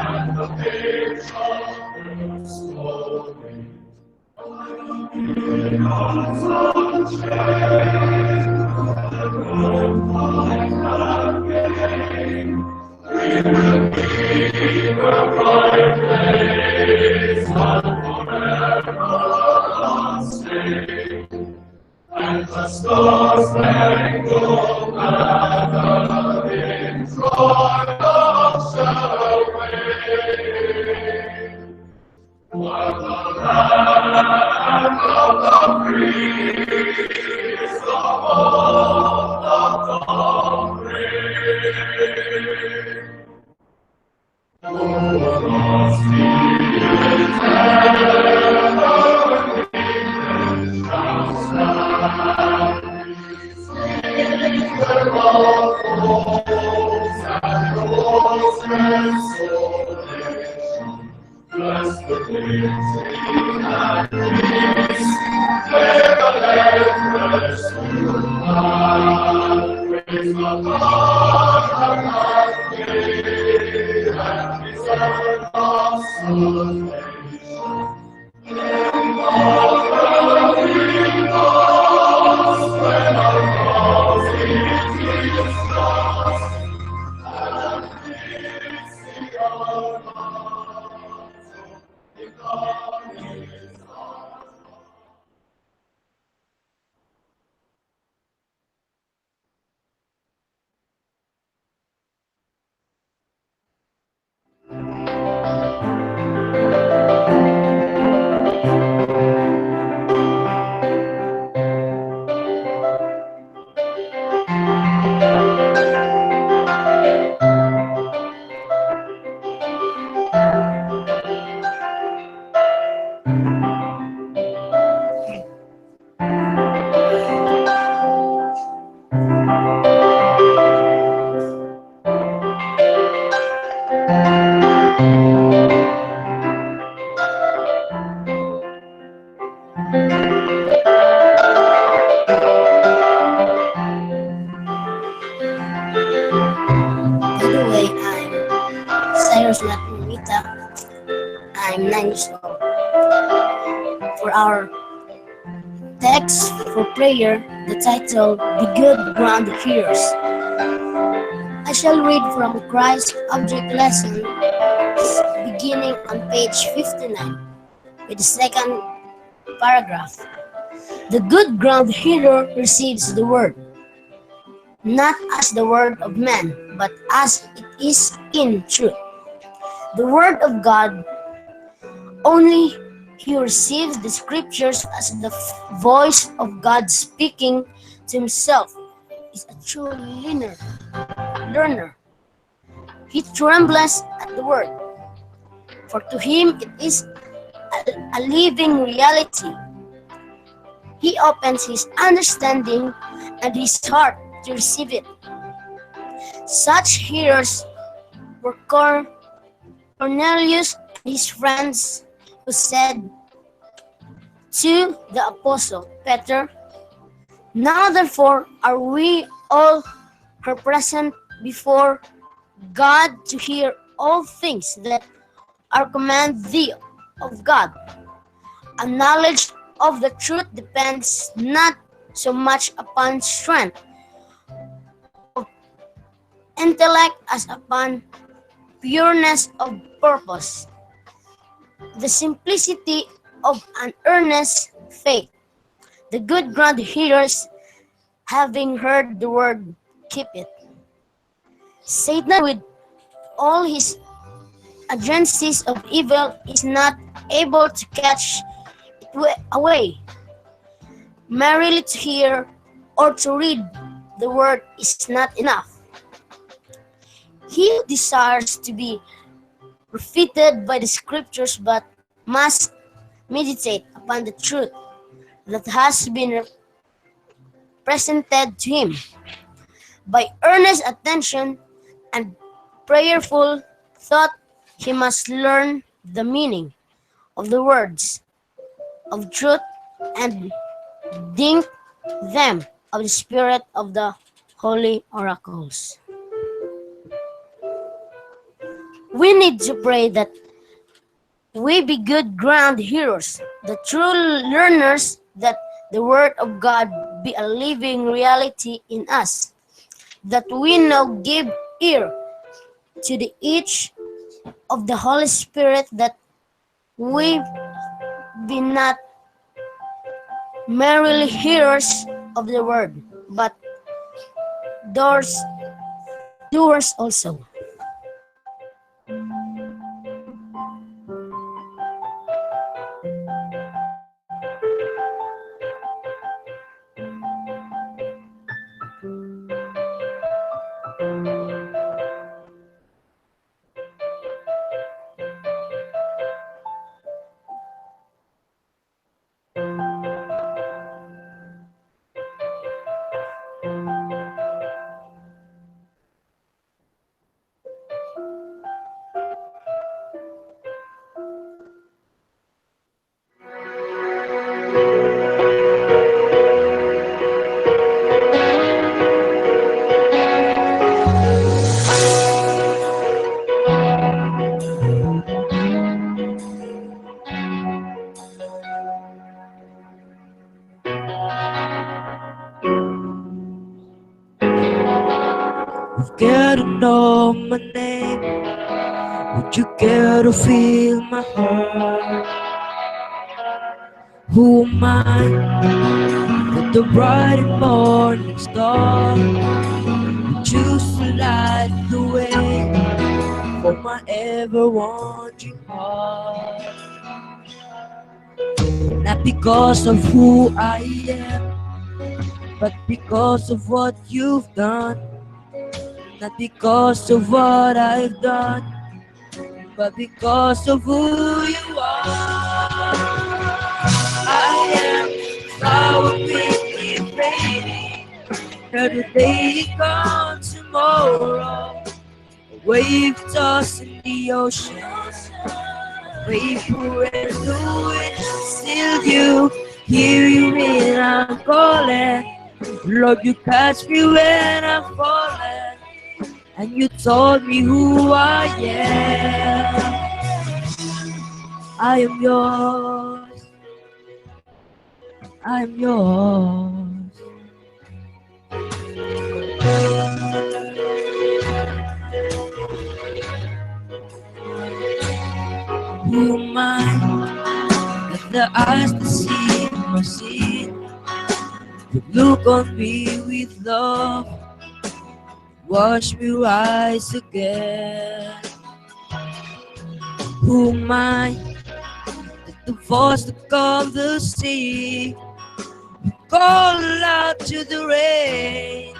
And the picture And the stars spangled banner in triumph shall wave, while the land of the free is the home of the brave. Oh, lost fields and shall stand, where all hopes and hopes and salvation. Bless the victory and peace, may the land rest and praise the God of that day and His awesome salvation. In all the windows, when our cause is discussed, and we see our hearts, in God is our By the way, I'm Cyrus Latinita. I'm 9 years old. For our text for prayer, the title, The Good Ground Hearers. I shall read from Christ Object Lesson, beginning on page 59, with the second paragraph. The good ground hearer receives the word, not as the word of man, but as it is in truth. The word of God, only he receives the scriptures as the voice of God speaking to himself, is a true learner. He trembles at the word, for to him it is a living reality. He opens his understanding and his heart to receive it. Such hearers were Cornelius and his friends, who said to the apostle Peter, Now therefore are we all here present before God to hear all things that are commanded thee of God. A knowledge of the truth depends not so much upon strength of intellect as upon pureness of purpose, the simplicity of an earnest faith. The good ground hearers, having heard the word, keep it. Satan, with all his agencies of evil, is not able to catch it away. Merely to hear or to read the word is not enough. He who desires to be refitted by the scriptures but must meditate upon the truth that has been presented to him. By earnest attention and prayerful thought, he must learn the meaning of the words of truth and think them of the spirit of the holy oracles. We need to pray that we be good ground hearers, the true learners, that the Word of God be a living reality in us, that we now give ear to the each of the Holy Spirit, that we be not merely hearers of the Word, but doers, doers also. Care to know my name? Would you care to feel my heart? Who am I? That the bright morning star who choose to light the way for my ever wandering heart. Not because of who I am, but because of what you've done. Not because of what I've done, but because of who you are. I am flower quickly fading. Every day is gone tomorrow. A wave tossing the ocean, a vapor and the wind. Still you, hear you when I'm calling. Lord, you catch me when I'm falling. And you told me who I am. I am yours. I am yours. Who am I that the eyes that see my sin would look on me with love, watch me rise again? Who am I that the voice that calms the sea call out to the rain,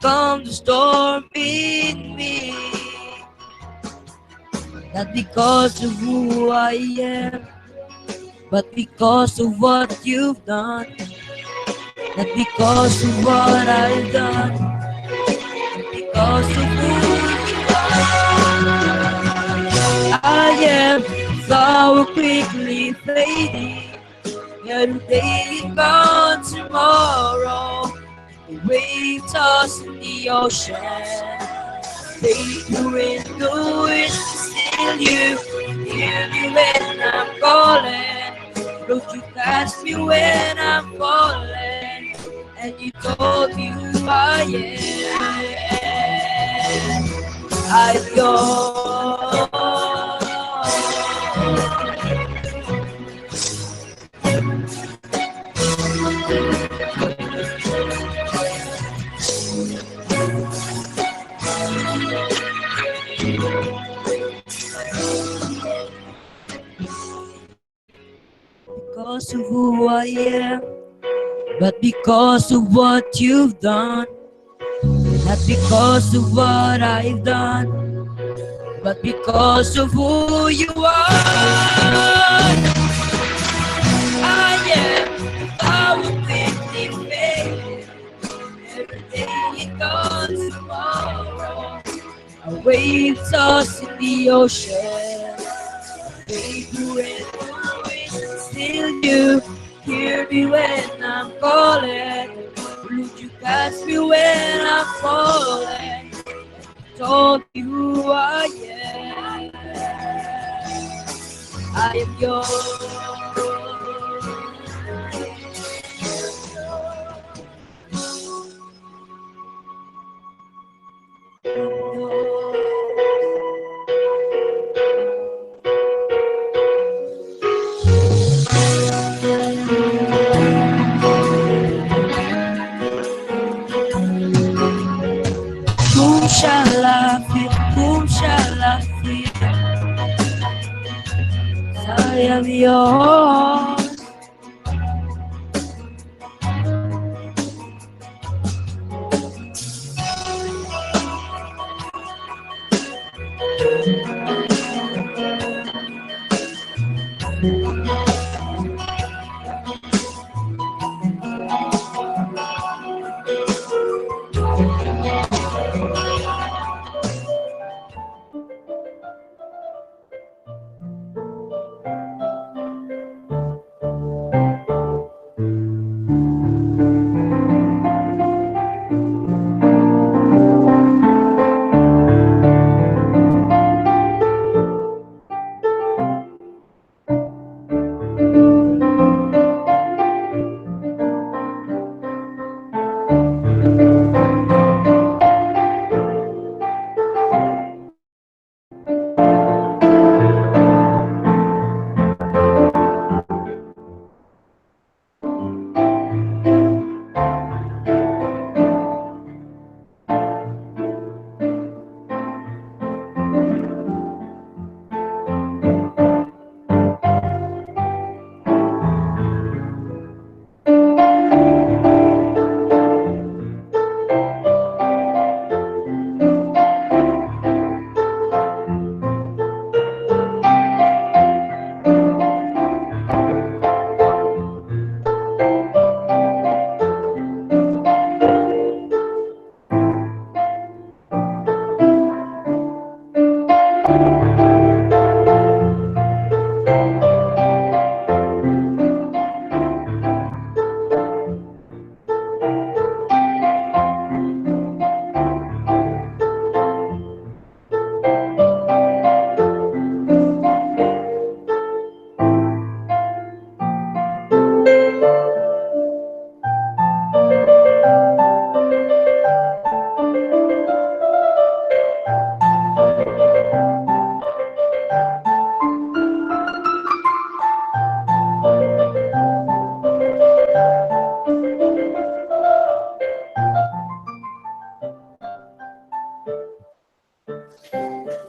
calm the storm in me? Not because of who I am, but because of what you've done. Not because of what I've done, but because of who you are. I am a flower quickly fading. Every day is gone tomorrow. A wave tossing the ocean, vapor in the wind. Still you hear me when I'm calling. Don't you catch me when I'm falling. And you told me who I am. I'm yours. Because of who I am, but because of what you've done. Not because of what I've done, but because of who you are. I am I will quickly fade. Every day it goes tomorrow. A wave tossing the ocean, vapor in the wind. Still you hear me when I'm calling. Would you catch me when I'm falling? Told me who I am. I am yours. Whom shall I fear? Whom shall I fear? I am yours.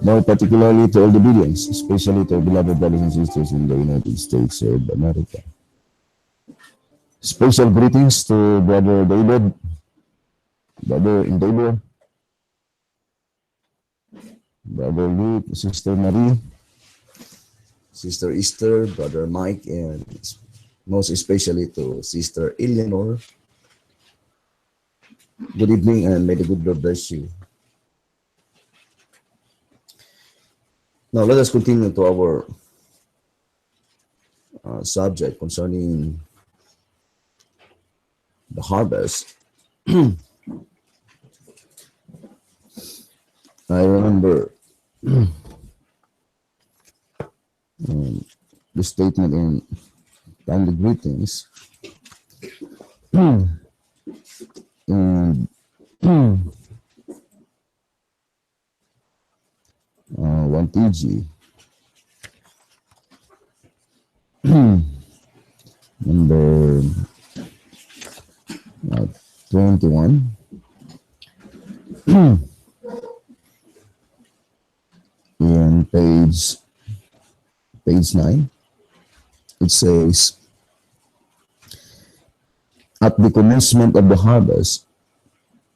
More particularly to all the Bereans, especially to our beloved brothers and sisters in the United States of America. Special greetings to Brother David, Brother Endeavor, Brother Luke, Sister Marie, Sister Esther, Brother Mike, and most especially to Sister Eleanor. Good evening, and may the good Lord bless you. Now let us continue to our subject concerning the harvest. I remember the statement in Timely Greetings, and 1 TG, number 21, in page 9. It says, at the commencement of the harvest,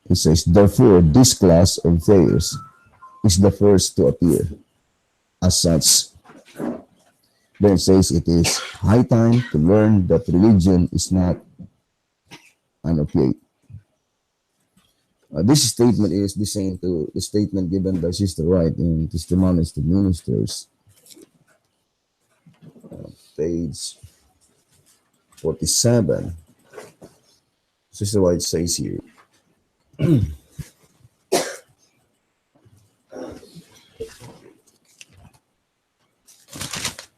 it says, therefore this class of fairs is the first to appear. As such, then it says it is high time to learn that religion is not an opiate. This statement is the same to the statement given by Sister Wright in Testimonies to Ministers, page 47. Sister White says here,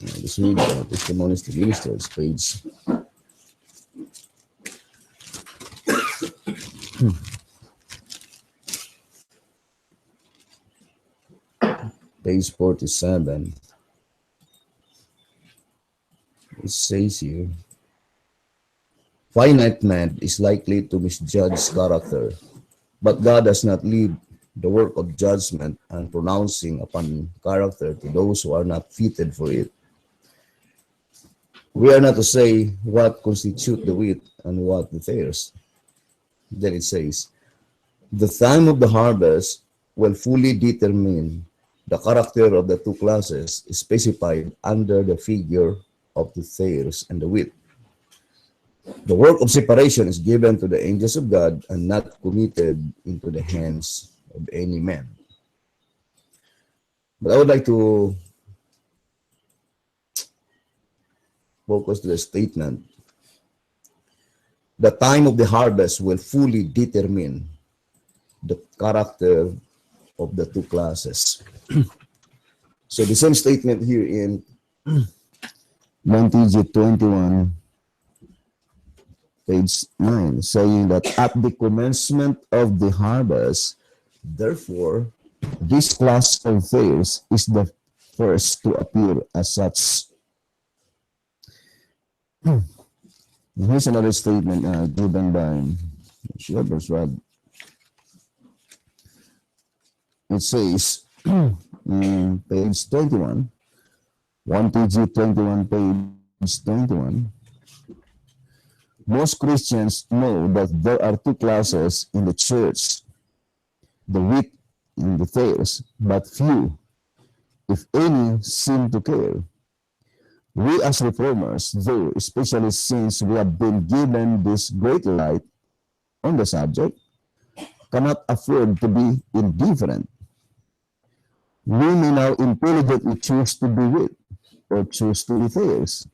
Let's read Testimonies to Ministers, page 47. It says here, finite man is likely to misjudge character, but God does not leave the work of judgment and pronouncing upon character to those who are not fitted for it. We are not to say what constitute the wheat and what the tares. Then it says, the time of the harvest will fully determine the character of the two classes specified under the figure of the tares and the wheat. The work of separation is given to the angels of God and not committed into the hands of any man. But I would like to focus to the statement. The time of the harvest will fully determine the character of the two classes. So the same statement here in 21, page 9, saying that at the commencement of the harvest, therefore, this class of tares is the first to appear as such. Here's another statement given by Schreber's Rod. It says, page 21, 1TG 21, page 21, most Christians know that there are two classes in the church, the wheat and the tares, but few, if any, seem to care. We as reformers, though, especially since we have been given this great light on the subject, cannot afford to be indifferent. We may now intelligently choose to be wheat or choose to be tares.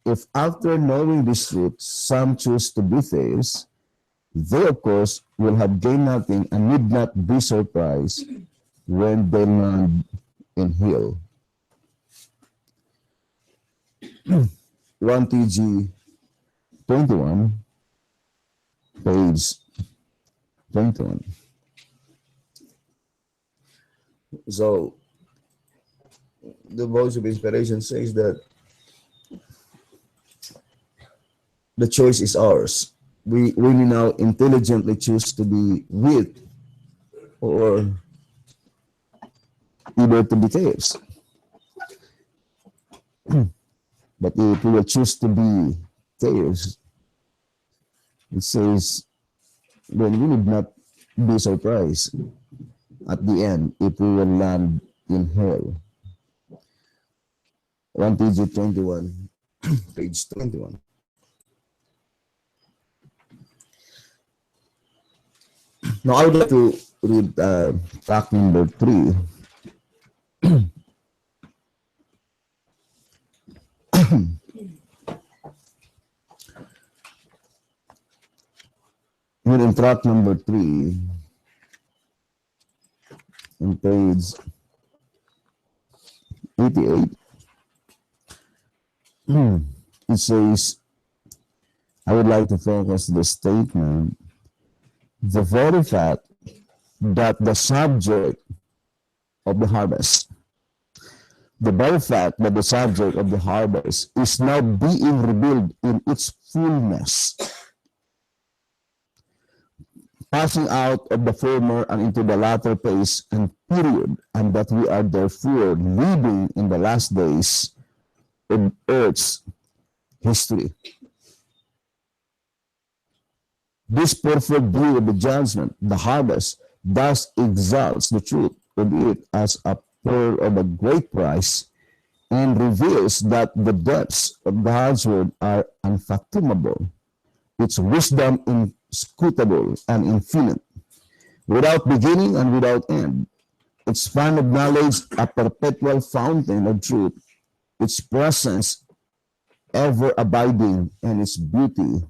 If after knowing this truth, some choose to be tares, they of course will have gained nothing and need not be surprised when they land in hell. 1TG 21, page 21. So, the voice of inspiration says that the choice is ours. We really now intelligently choose to be wheat or either to be tares. But if we will choose to be tares, it says, then we would not be surprised at the end if we will land in hell. 1TG 21, page 21. Now I would like to read track number 3. Here in track number 3, on page 88, it says, I would like to focus the statement, the very fact that the subject of the harvest, the very fact that the subject of the harvest is now being revealed in its fullness, passing out of the former and into the latter phase and period, and that we are therefore living in the last days of Earth's history. This perfect view of the judgment, the harvest, thus exalts the truth of it as a pearl of a great price and reveals that the depths of God's word are unfathomable, its wisdom inscrutable and infinite, without beginning and without end, its fund of knowledge a perpetual fountain of truth, its presence ever abiding, and its beauty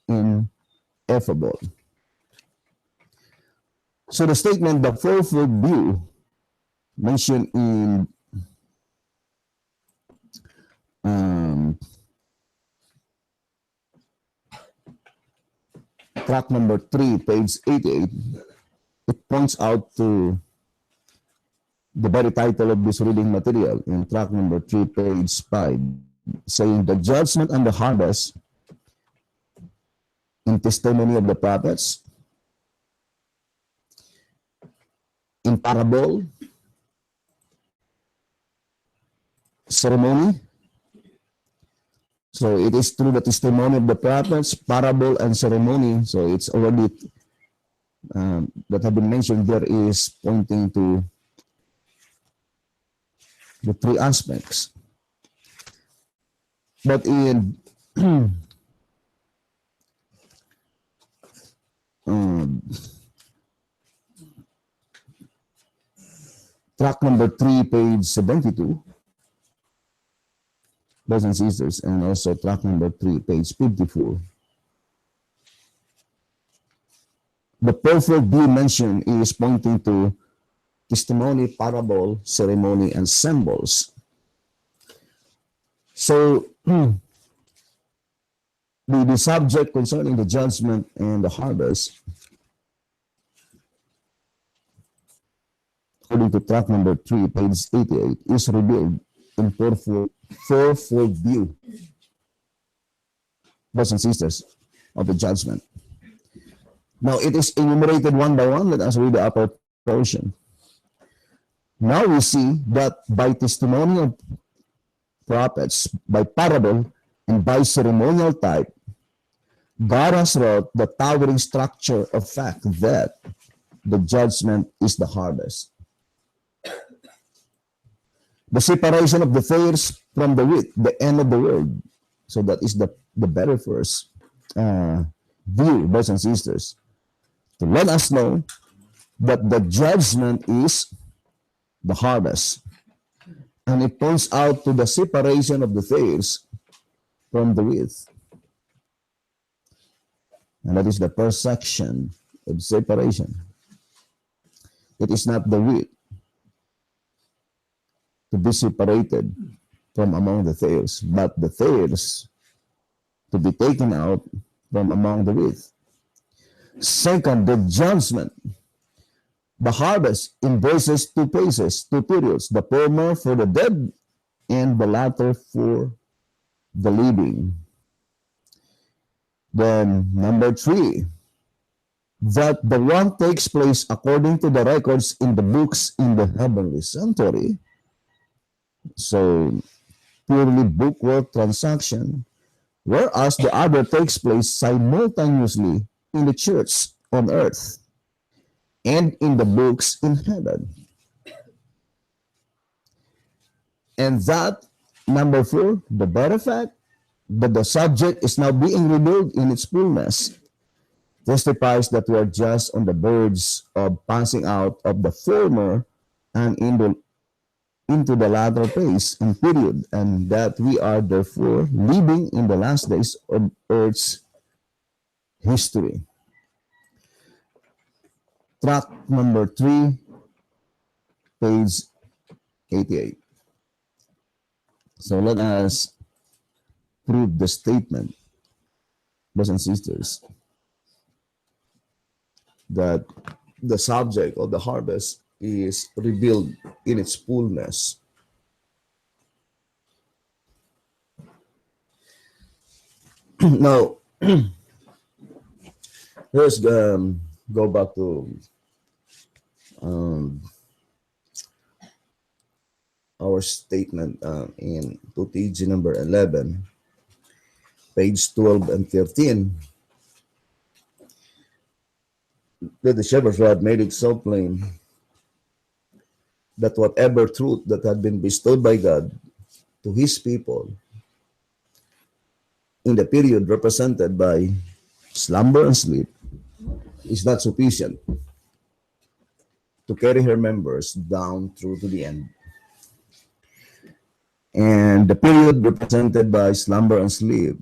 ineffable. So the statement, the fourfold view, mentioned in track number 3, page 88, it points out to the very title of this reading material in track number 3, page 5, saying the judgment and the harvest in testimony of the prophets, in parable, ceremony. So it is through the testimony of the prophets, parable, and ceremony. So it's already that have been mentioned there is pointing to the three aspects. But in track number 3, page 72, brothers and sisters, and also track number 3, page 54, the perfect view mentioned is pointing to testimony, parable, ceremony, and symbols. So the subject concerning the judgment and the harvest, according to track number 3, page 88, is revealed in fourfold view, brothers and sisters, of the judgment. Now it is enumerated one by one. Let us read the upper portion. Now we see that by testimony of prophets, by parable, and by ceremonial type, God has wrought the towering structure of fact that the judgment is the harvest. The separation of the tares from the wheat, the end of the world. So that is the better first view, brothers and sisters, to let us know that the judgment is the harvest. And it points out to the separation of the tares from the wheat. And that is the first section of separation. It is not the wheat to be separated from among the tares, but the tares to be taken out from among the wheat. Second, the judgment. The harvest embraces two phases, two periods, the former for the dead and the latter for the living. Then number 3, that the one takes place according to the records in the books in the heavenly sanctuary. So purely bookwork transaction, whereas the other takes place simultaneously in the church on earth and in the books in heaven. And that, number 4, the better fact that the subject is now being revealed in its fullness, testifies that we are just on the verge of passing out of the former and into the latter phase and period, and that we are therefore living in the last days of Earth's history. Track number 3, page 88. So let us prove the statement, brothers and sisters, that the subject of the harvest is revealed in its fullness. Now, let's go back to our statement in page number 11, page 12 and 13. That the shepherd's rod made it so plain that whatever truth that had been bestowed by God to his people in the period represented by slumber and sleep is not sufficient to carry her members down through to the end. And the period represented by slumber and sleep,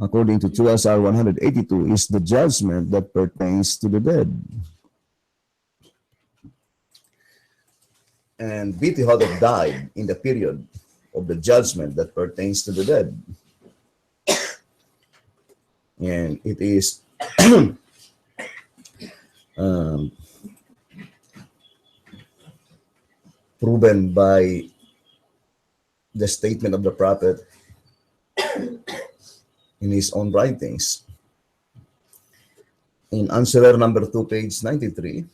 according to 2 SR 182, is the judgment that pertains to the dead. And BT had died in the period of the judgment that pertains to the dead. And it is um, proven by the statement of the prophet in his own writings. In answer number 2, page 93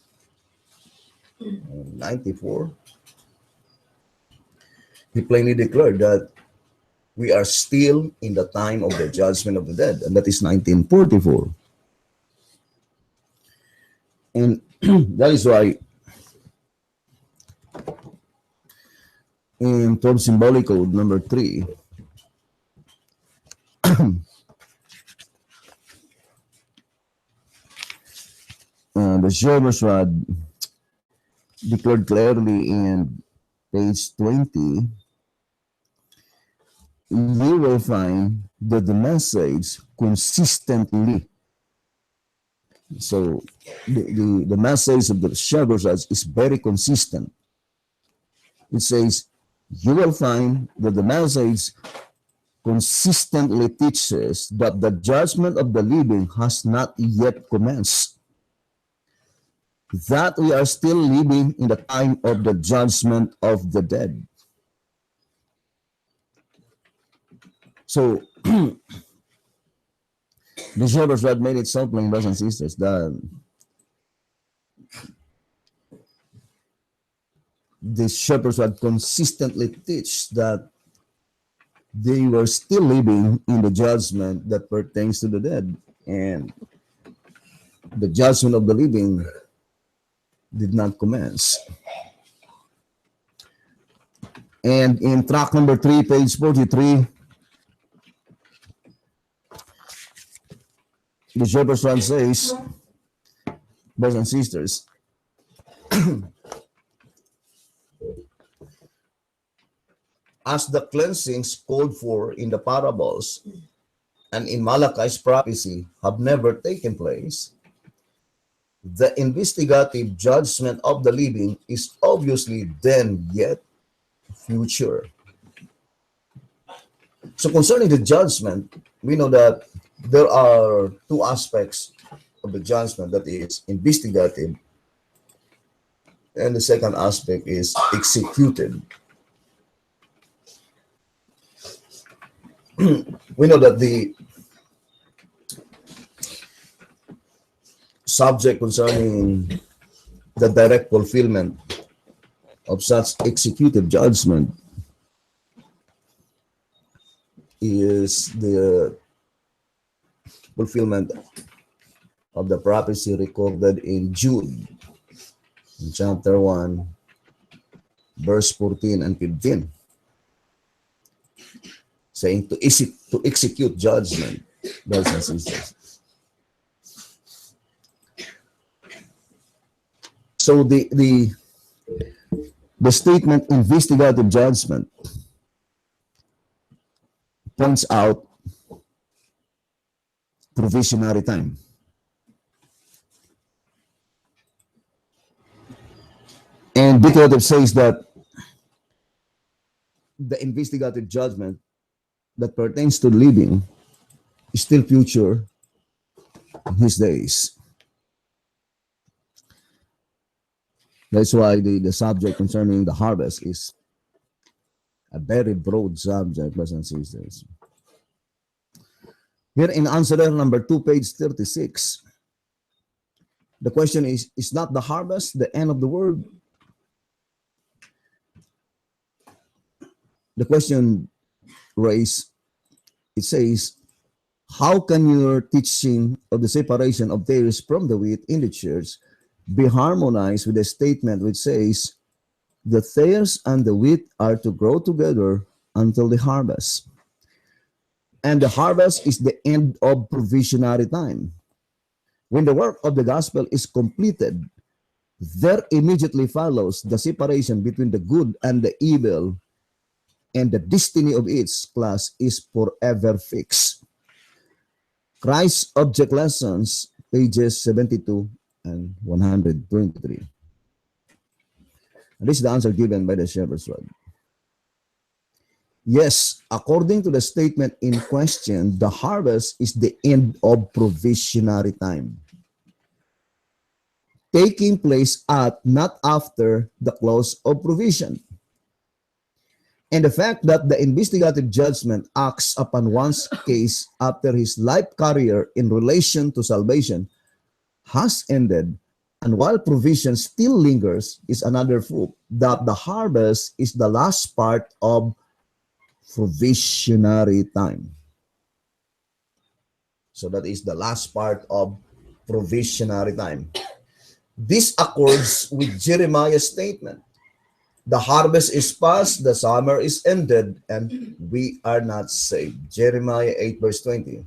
and 94, he plainly declared that we are still in the time of the judgment of the dead, and that is 1944. And that is why in 12 Symbolic Code number 3, the Shepherd's Rod declared clearly in page 20, you will find that the message consistently. So the message of the Shepherd's Rod is very consistent. It says, you will find that the message consistently teaches that the judgment of the living has not yet commenced, that we are still living in the time of the judgment of the dead. So, the Shepherd's Rod made it so plain, brothers and sisters, that the Shepherd's Rod consistently teach that they were still living in the judgment that pertains to the dead, and the judgment of the living did not commence. And in track number 3, page 43, the Shepherd's Rod says, brothers and sisters, as the cleansings called for in the parables and in Malachi's prophecy have never taken place, the investigative judgment of the living is obviously then yet future. So concerning the judgment, we know that there are two aspects of the judgment, that is investigative, and the second aspect is executed. We know that the subject concerning the direct fulfillment of such executive judgment is the fulfillment of the prophecy recorded in Jude, in chapter 1, verse 14 and 15, saying to execute judgment, brothers and sisters. So the statement investigative judgment points out provisionary time. And Mediators says that the investigative judgment that pertains to living is still future in his days. That's why the subject concerning the harvest is a very broad subject, brothers and sisters. Here in answer number 2, page 36, the question is not the harvest the end of the world? The question raised, it says, how can your teaching of the separation of tares from the wheat in the church be harmonized with a statement which says the tares and the wheat are to grow together until the harvest? And the harvest is the end of provisionary time. When the work of the gospel is completed, there immediately follows the separation between the good and the evil, and the destiny of each class is forever fixed. Christ's Object Lessons, pages 72 and 123. And this is the answer given by the Shepherd's Rod. Yes, according to the statement in question, the harvest is the end of provisionary time, taking place at, not after, the close of provision. And the fact that the investigative judgment acts upon one's case after his life career in relation to salvation has ended, and while provision still lingers, is another proof that the harvest is the last part of provisionary time. So that is the last part of provisionary time. This accords with Jeremiah's statement. The harvest is past, the summer is ended, and we are not saved. Jeremiah 8 verse 20.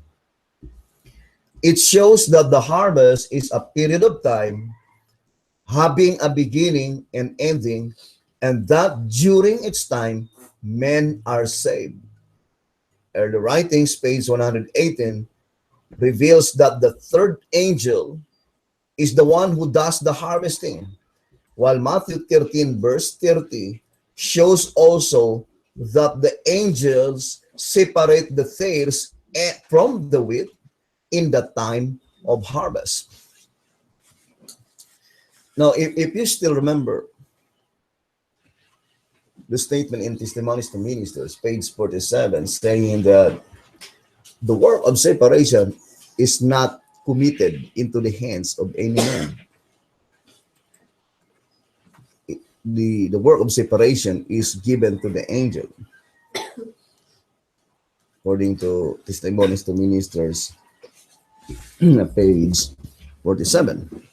It shows that the harvest is a period of time having a beginning and ending, and that during its time, men are saved. Early writings, page 118, reveals that the third angel is the one who does the harvesting, while Matthew 13, verse 30, shows also that the angels separate the tares from the wheat in the time of harvest. Now, if you still remember the statement in Testimonies to Ministers, page 47, saying that the work of separation is not committed into the hands of any man. The work of separation is given to the angel, according to Testimonies to Ministers, page 47.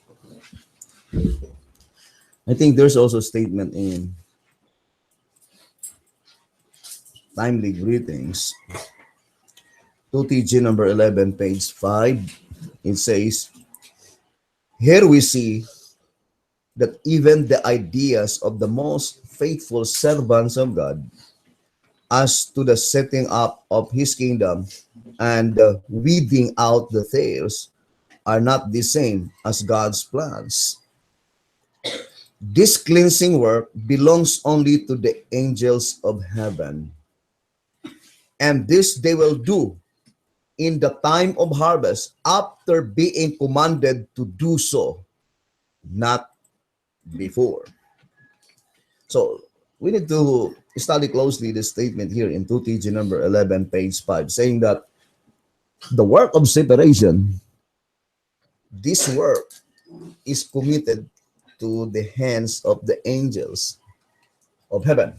I think there's also a statement in Timely Greetings, 2TG number 11, page 5. It says, here we see that even the ideas of the most faithful servants of God as to the setting up of his kingdom and the weeding out the tares are not the same as God's plans. This cleansing work belongs only to the angels of heaven, and this they will do in the time of harvest after being commanded to do so, not before. So we need to study closely the statement here in 2TG number 11, page 5, saying that the work of separation, this work is committed to the hands of the angels of heaven.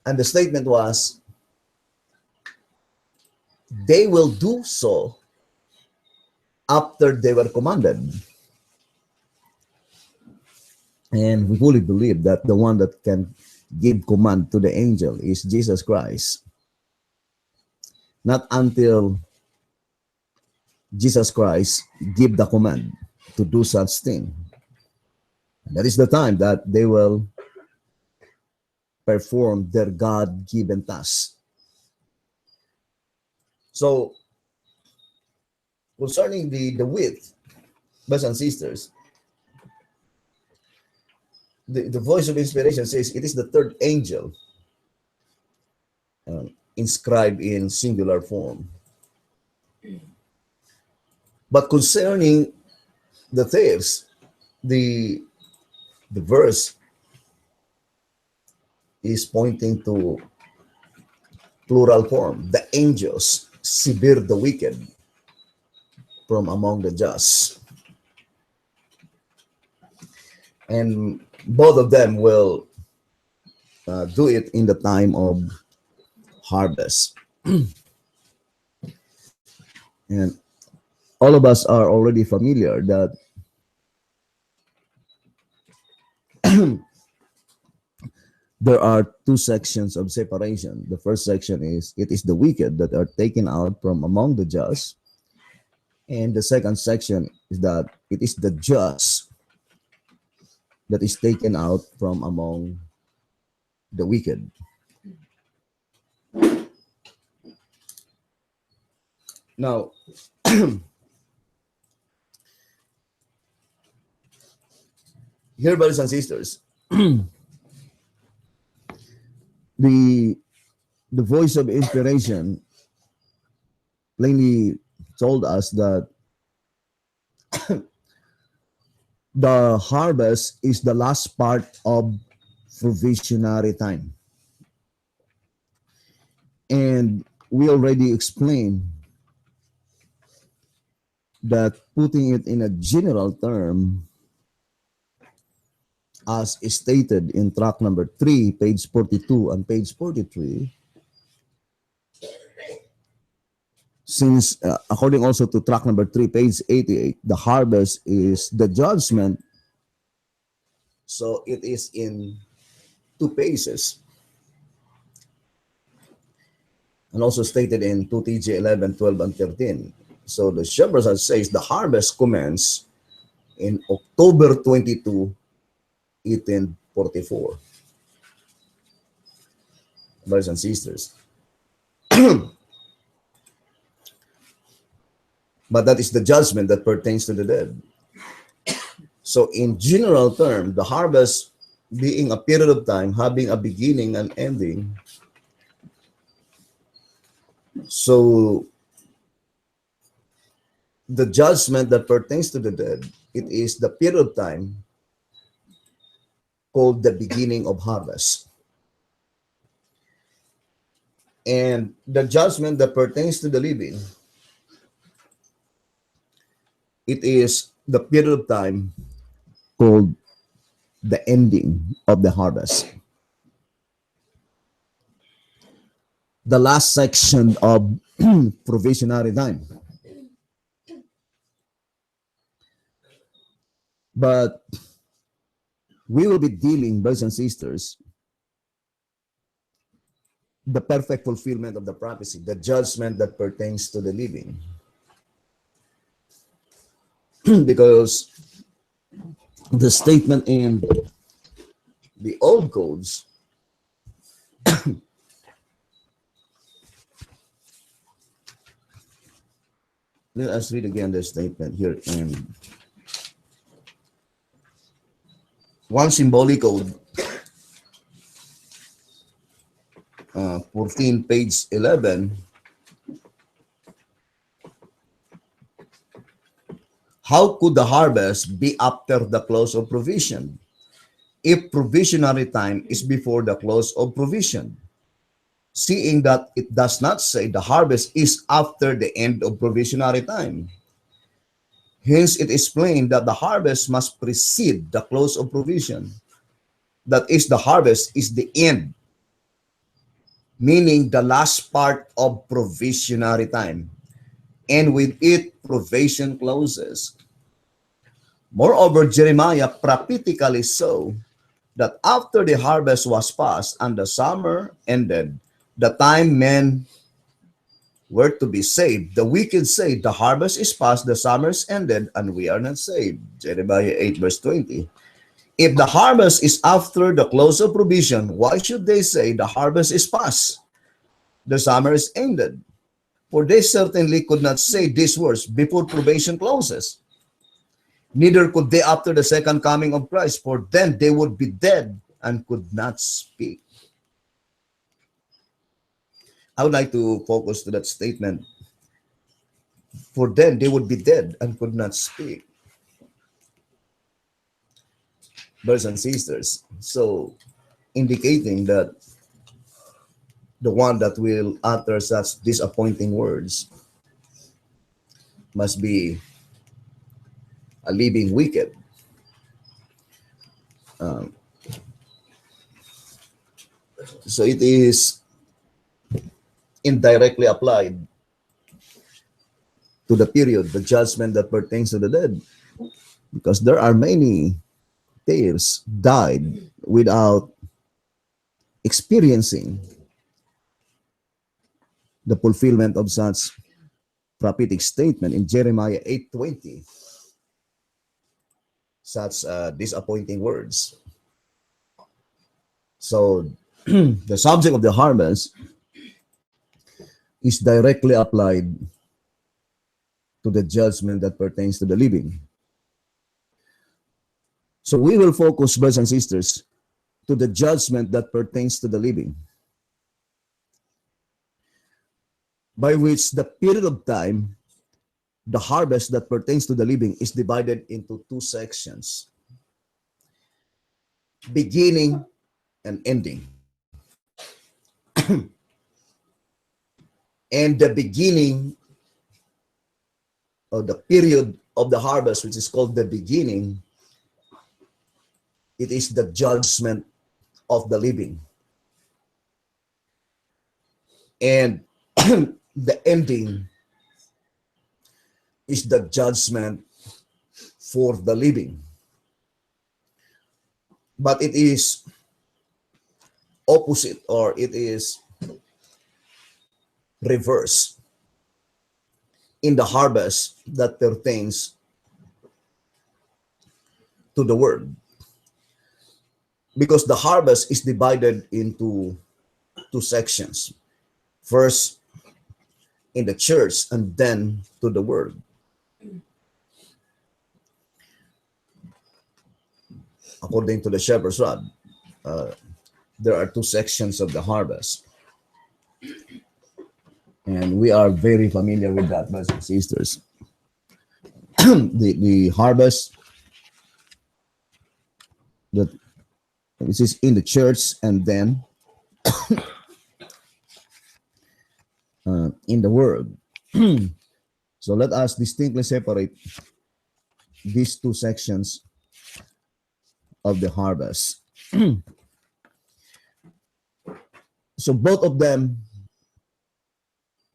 And the statement was, they will do so after they were commanded. And we fully believe that the one that can give command to the angel is Jesus Christ. Not until Jesus Christ give the command to do such thing. That is the time that they will perform their God-given task. So, concerning the width, brothers and sisters, the voice of inspiration says it is the third angel inscribed in singular form. But concerning the tares, the verse is pointing to plural form. The angels sever the wicked from among the just. And both of them will do it in the time of harvest. And all of us are already familiar that there are two sections of separation. The first section is, it is the wicked that are taken out from among the just. And the second section is that it is the just that is taken out from among the wicked. Now, here, brothers and sisters, the the voice of inspiration plainly told us that the harvest is the last part of provisionary time. And we already explained that putting it in a general term, as stated in track number 3, page 42 and page 43, since according also to track number 3, page 88, the harvest is the judgment. So it is in two pages. And also stated in 2TJ 11, 12, and 13. So the Shepherd says the harvest commenced in October 22, 1844. Brothers and sisters. But that is the judgment that pertains to the dead. So in general term, the harvest being a period of time, having a beginning and ending. So the judgment that pertains to the dead, it is the period of time called the beginning of harvest. And the judgment that pertains to the living, it is the period of time called the ending of the harvest. The last section of provisionary time. But we will be dealing, brothers and sisters, the perfect fulfillment of the prophecy, the judgment that pertains to the living. Because the statement in the old codes let us read again the statement here in one symbolic code, 14, page 11. How could the harvest be after the close of provision if provisionary time is before the close of provision? Seeing that it does not say the harvest is after the end of provisionary time. Hence, it is plain that the harvest must precede the close of provision. That is, the harvest is the end, meaning the last part of provisionary time. And with it, provision closes. Moreover, Jeremiah prophetically saw that after the harvest was past and the summer ended, the time men were to be saved. The wicked say, the harvest is past, the summer is ended, and we are not saved. Jeremiah 8, verse 20. If the harvest is after the close of provision, why should they say the harvest is past, the summer is ended? For they certainly could not say these words before probation closes. Neither could they after the second coming of Christ, for then they would be dead and could not speak. I would like to focus to that statement. For then they would be dead and could not speak. Brothers and sisters, so indicating that the one that will utter such disappointing words must be a living wicked. So it is indirectly applied to the period, the judgment that pertains to the dead. Because there are many pairs died without experiencing the fulfillment of such prophetic statement in Jeremiah 8:20. Such disappointing words. So the subject of the harvest is directly applied to the judgment that pertains to the living. So we will focus, brothers and sisters, to the judgment that pertains to the living. by which the period of time, the harvest that pertains to the living, is divided into two sections: beginning and ending. And the beginning of the period of the harvest, which is called the beginning, it is the judgment of the living. And the ending is the judgment for the living. But it is opposite, or it is reverse in the harvest that pertains to the word. Because the harvest is divided into two sections. First, in the church, and then to the word. According to the shepherd's rod, there are two sections of the harvest. And we are very familiar with that, brothers and sisters. The harvest that this is in the church, and then in the world. So let us distinctly separate these two sections of the harvest. So both of them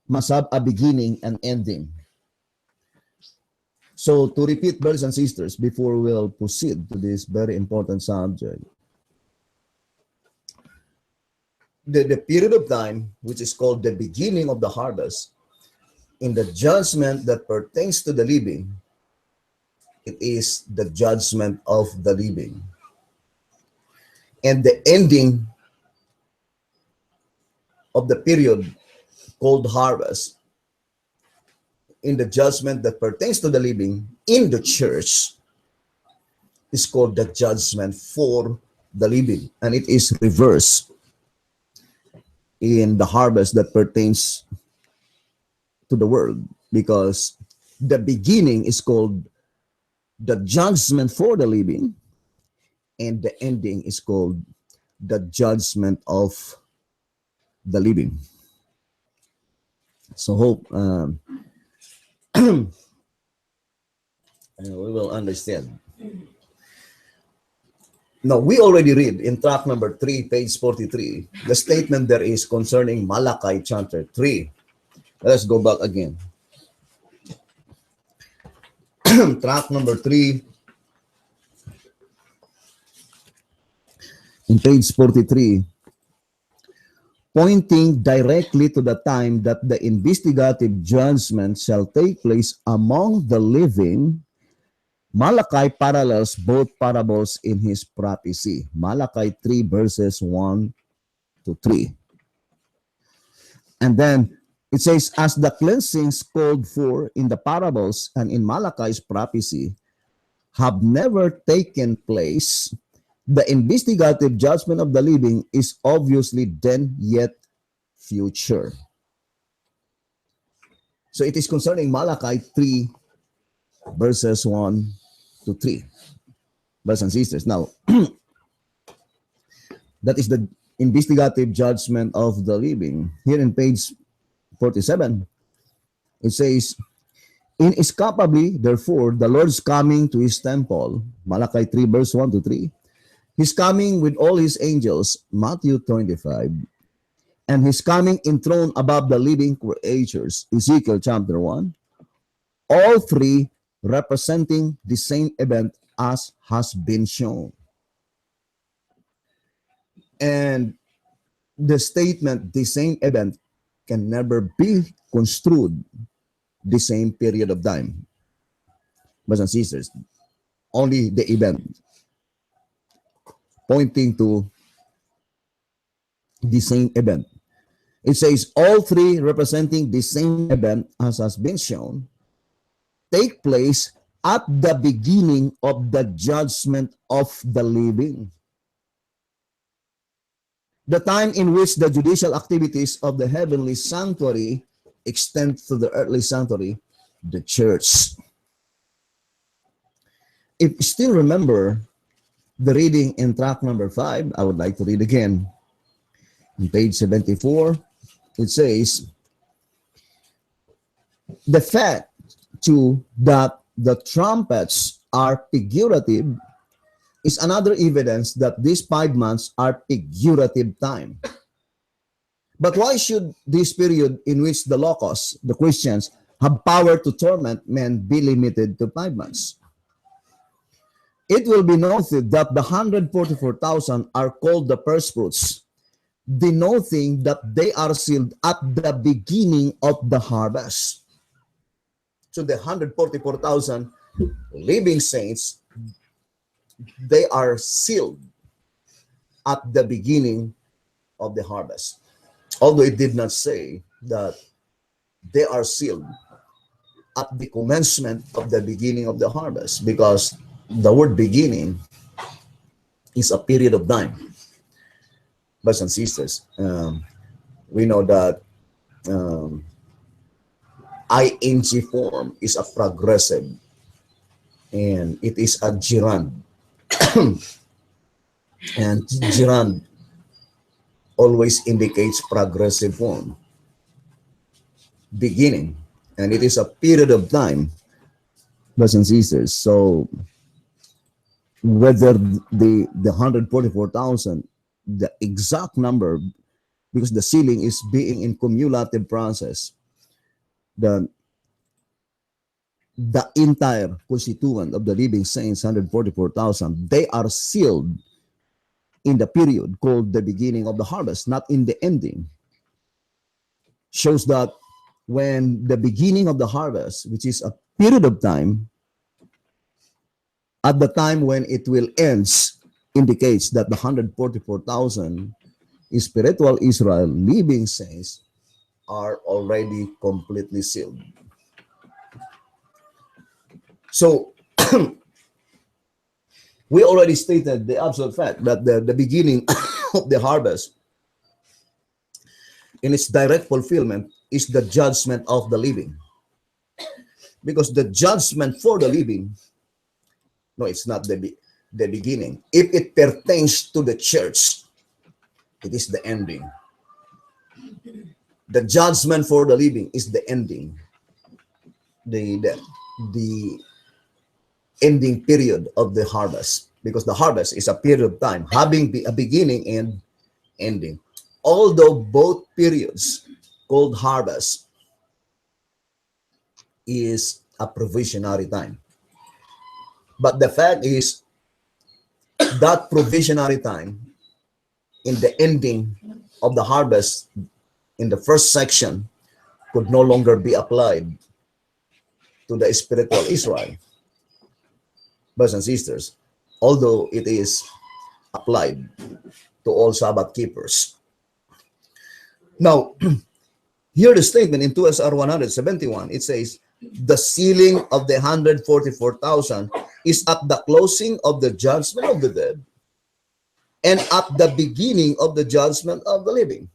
must have a beginning and ending. So to repeat, brothers and sisters, before we'll proceed to this very important subject, the period of time, which is called the beginning of the harvest, in the judgment that pertains to the living, it is the judgment of the living. And the ending of the period called harvest, in the judgment that pertains to the living in the church, is called the judgment for the living. And it is reversed in the harvest that pertains to the world, because the beginning is called the judgment for the living, and the ending is called the judgment of the living. So hope we will understand. Now, we already read in track number 3, page 43, the statement there is concerning Malachi chapter 3. Let's go back again. Track number 3, in page 43, pointing directly to the time that the investigative judgment shall take place among the living. Malachi parallels both parables in his prophecy. Malachi 3 verses 1 to 3. And then it says, as the cleansings called for in the parables and in Malachi's prophecy have never taken place, the investigative judgment of the living is obviously then yet future. So it is concerning Malachi 3 verses 1 to 3. Brothers and sisters, now, that is the investigative judgment of the living. Here in page 47, it says, inescapably, therefore, the Lord's coming to his temple, Malachi 3 verse 1 to 3, he's coming with all his angels, Matthew 25, and he's coming enthroned above the living creatures, Ezekiel chapter 1, all three representing the same event as has been shown. And the statement, the same event, can never be construed the same period of time. Brothers and sisters, only the event pointing to the same event. It says all three representing the same event as has been shown take place at the beginning of the judgment of the living. The time in which the judicial activities of the heavenly sanctuary extend to the earthly sanctuary, the church. If you still remember the reading in track number 5, I would like to read again. On page 74, it says, the fact too that the trumpets are figurative is another evidence that these 5 months are figurative time. But why should this period in which the locusts, the Christians, have power to torment men be limited to 5 months? It will be noted that the 144,000 are called the first fruits, denoting that they are sealed at the beginning of the harvest. So the 144,000 living saints, they are sealed at the beginning of the harvest. Although it did not say that they are sealed at the commencement of the beginning of the harvest, because the word beginning is a period of time. Brothers and sisters, we know that ing form is a progressive, and it is a gerund. And gerund always indicates progressive form, beginning, and it is a period of time, brothers and sisters. So whether the 144,000, the exact number, because the sealing is being in cumulative process, the entire constituent of the living saints, 144,000, they are sealed in the period called the beginning of the harvest, not in the ending. Shows that when the beginning of the harvest, which is a period of time, at the time when it will end, indicates that the 144,000 spiritual Israel living saints are already completely sealed. So we already stated the absolute fact that the beginning of the harvest in its direct fulfillment is the judgment of the living. Because the judgment for the living, no, it's not the beginning. If it pertains to the church, it is the ending. The judgment for the living is the ending. The ending period of the harvest, because the harvest is a period of time having a beginning and ending. Although both periods called harvest is a provisionary time, but the fact is that provisionary time in the ending of the harvest in the first section could no longer be applied to the spiritual Israel, brothers and sisters, although it is applied to all Sabbath keepers. Now, here the statement in 2SR 171, it says, the sealing of the 144,000 is at the closing of the judgment of the dead and at the beginning of the judgment of the living.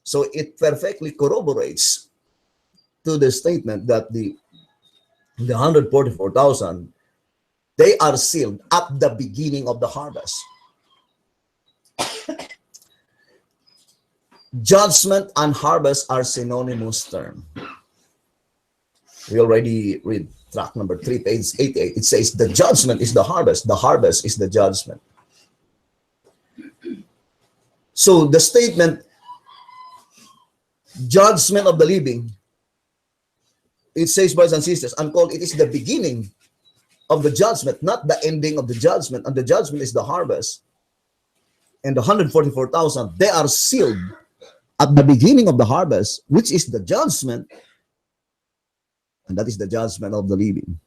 So it perfectly corroborates to the statement that the 144,000, they are sealed at the beginning of the harvest. Judgment and harvest are synonymous terms. We already read track number 3, page 88. It says the judgment is the harvest is the judgment. So the statement, judgment of the living, it says, brothers and sisters, uncalled, it is the beginning of the judgment, not the ending of the judgment. And the judgment is the harvest. And the 144,000, they are sealed at the beginning of the harvest, which is the judgment. And that is the judgment of the living.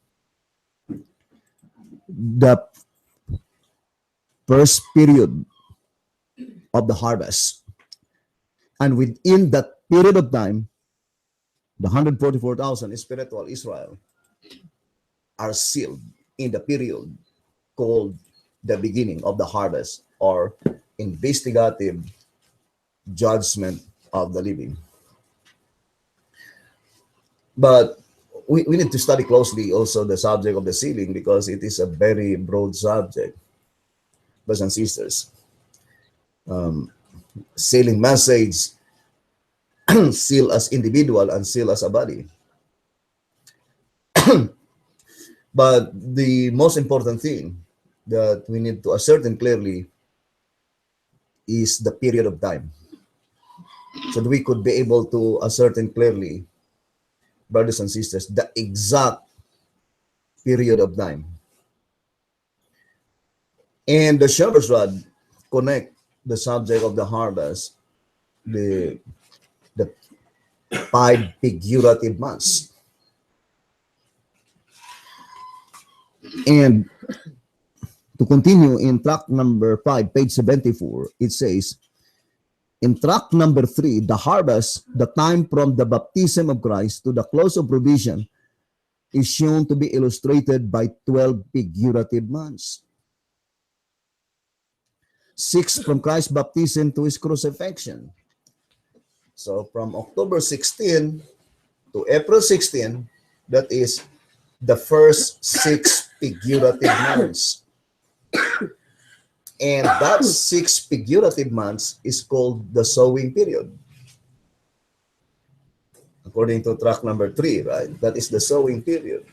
The first period of the harvest. And within that period of time, the 144,000 spiritual Israel are sealed in the period called the beginning of the harvest, or investigative judgment of the living. But we need to study closely also the subject of the sealing because it is a very broad subject, brothers and sisters. Sealing message, seal as individual and seal as a body. But the most important thing that we need to ascertain clearly is the period of time. So that we could be able to ascertain clearly, brothers and sisters, the exact period of time. And the shepherd's rod connect the subject of the harvest, the the five figurative months. And to continue in track number 5, page 74, it says, in track number 3, the harvest, the time from the baptism of Christ to the close of provision, is shown to be illustrated by 12 figurative months. 6 from Christ's baptism to his crucifixion. So from October 16 to April 16, that is the first 6 figurative months. And that 6 figurative months is called the sowing period. According to track number 3, right? That is the sowing period.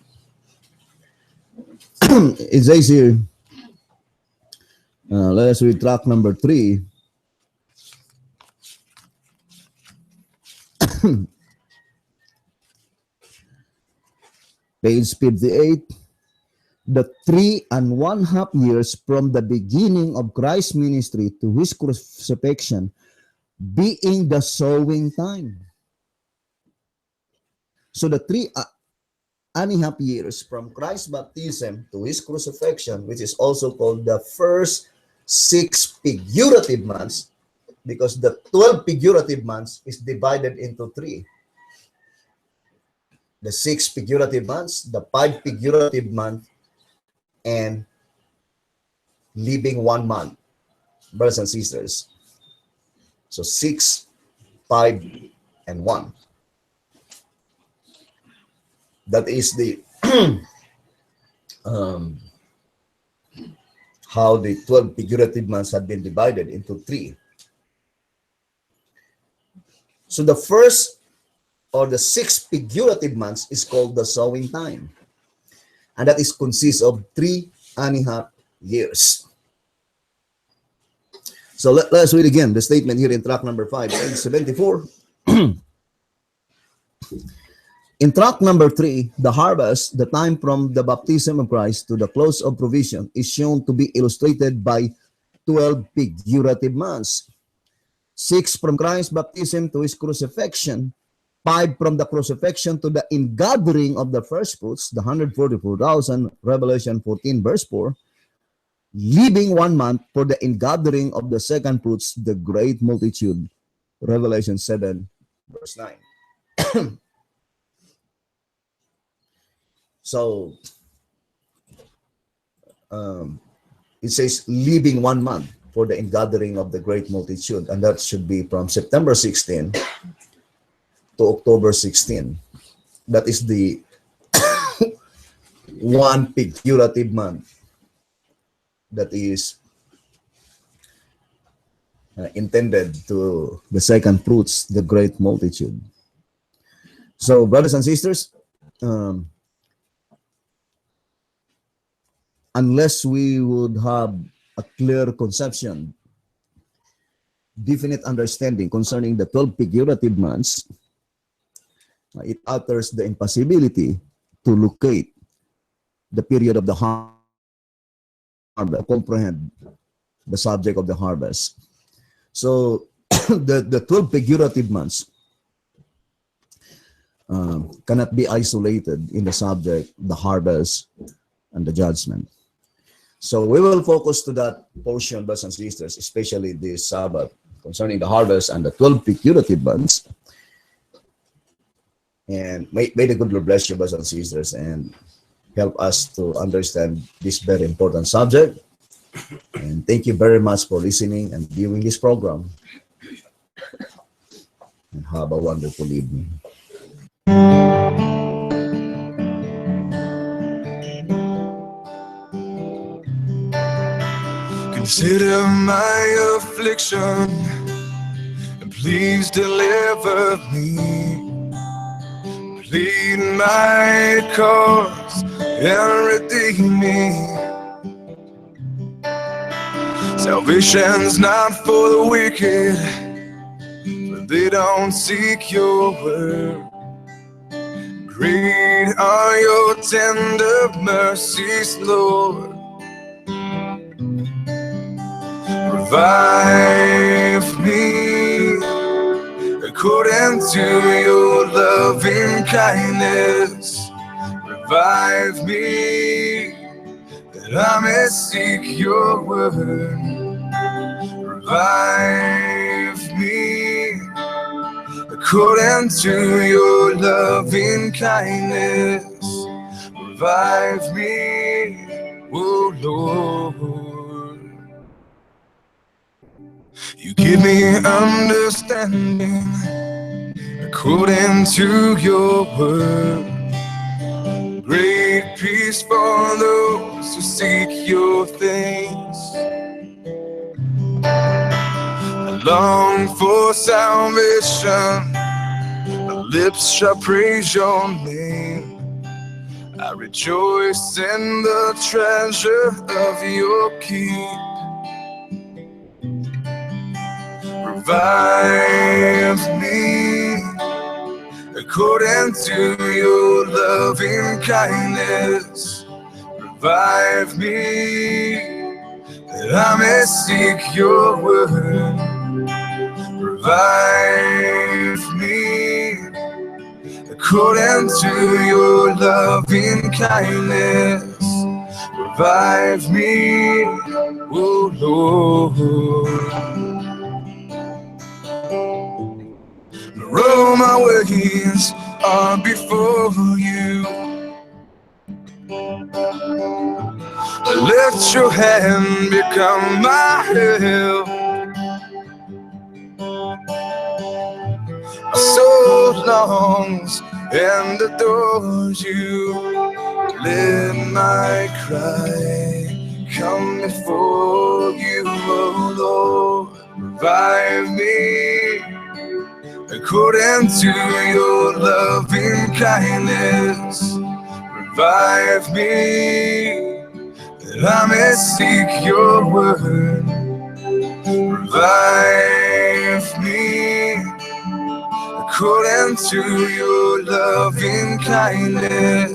It says here, let us read track number 3. Page 58. The 3.5 years from the beginning of Christ's ministry to his crucifixion being the sowing time. So the 3.5 years from Christ's baptism to his crucifixion, which is also called the first 6 figurative months, because the 12 figurative months is divided into 3. The 6 figurative months, the 5 figurative months, and leaving 1 month, brothers and sisters. So 6, 5, and 1. That is the how the 12 figurative months had been divided into 3. So the first or the 6 figurative months is called the sowing time. And that is consists of 3.5 years. So let's read again the statement here in track number 5, page 74. In track number 3, the harvest, the time from the baptism of Christ to the close of provision, is shown to be illustrated by 12 figurative months. 6 from Christ's baptism to his crucifixion, 5 from the crucifixion to the ingathering of the first fruits, the 144,000, Revelation 14, verse 4, leaving 1 month for the ingathering of the second fruits, the great multitude, Revelation 7, verse 9. So, it says leaving 1 month for the ingathering of the great multitude, and that should be from September 16 to October 16. That is the 1 figurative month that is intended to the second fruits, the great multitude. So, brothers and sisters, unless we would have a clear conception, definite understanding concerning the 12 figurative months, it utters the impossibility to locate the period of the harvest, comprehend the subject of the harvest. So the 12 figurative months cannot be isolated in the subject, the harvest, and the judgment. So we will focus to that portion, brothers and sisters, especially this Sabbath, concerning the harvest and the 12 figurative months. And may the good Lord bless you, brothers and sisters, and help us to understand this very important subject. And thank you very much for listening and viewing this program. And have a wonderful evening. Consider my affliction, and please deliver me. Plead my cause and redeem me. Salvation's not for the wicked, for they don't seek your word. Great are your tender mercies, Lord. Revive me according to your loving kindness. Revive me that I may seek your word. Revive me according to your loving kindness. Revive me, oh Lord. You give me understanding according to your word. Great peace for those who seek your things. I long for salvation, my lips shall praise your name. I rejoice in the treasure of your keep. Revive me according to your loving kindness. Revive me that I may seek your word. Revive me according to your loving kindness. Revive me, oh Lord. Roll my ways are before you. Let your hand become my help. My soul longs and adores you. Let my cry come before you, oh Lord. Revive me according to your loving kindness. Revive me that I may seek your word. Revive me according to your loving kindness.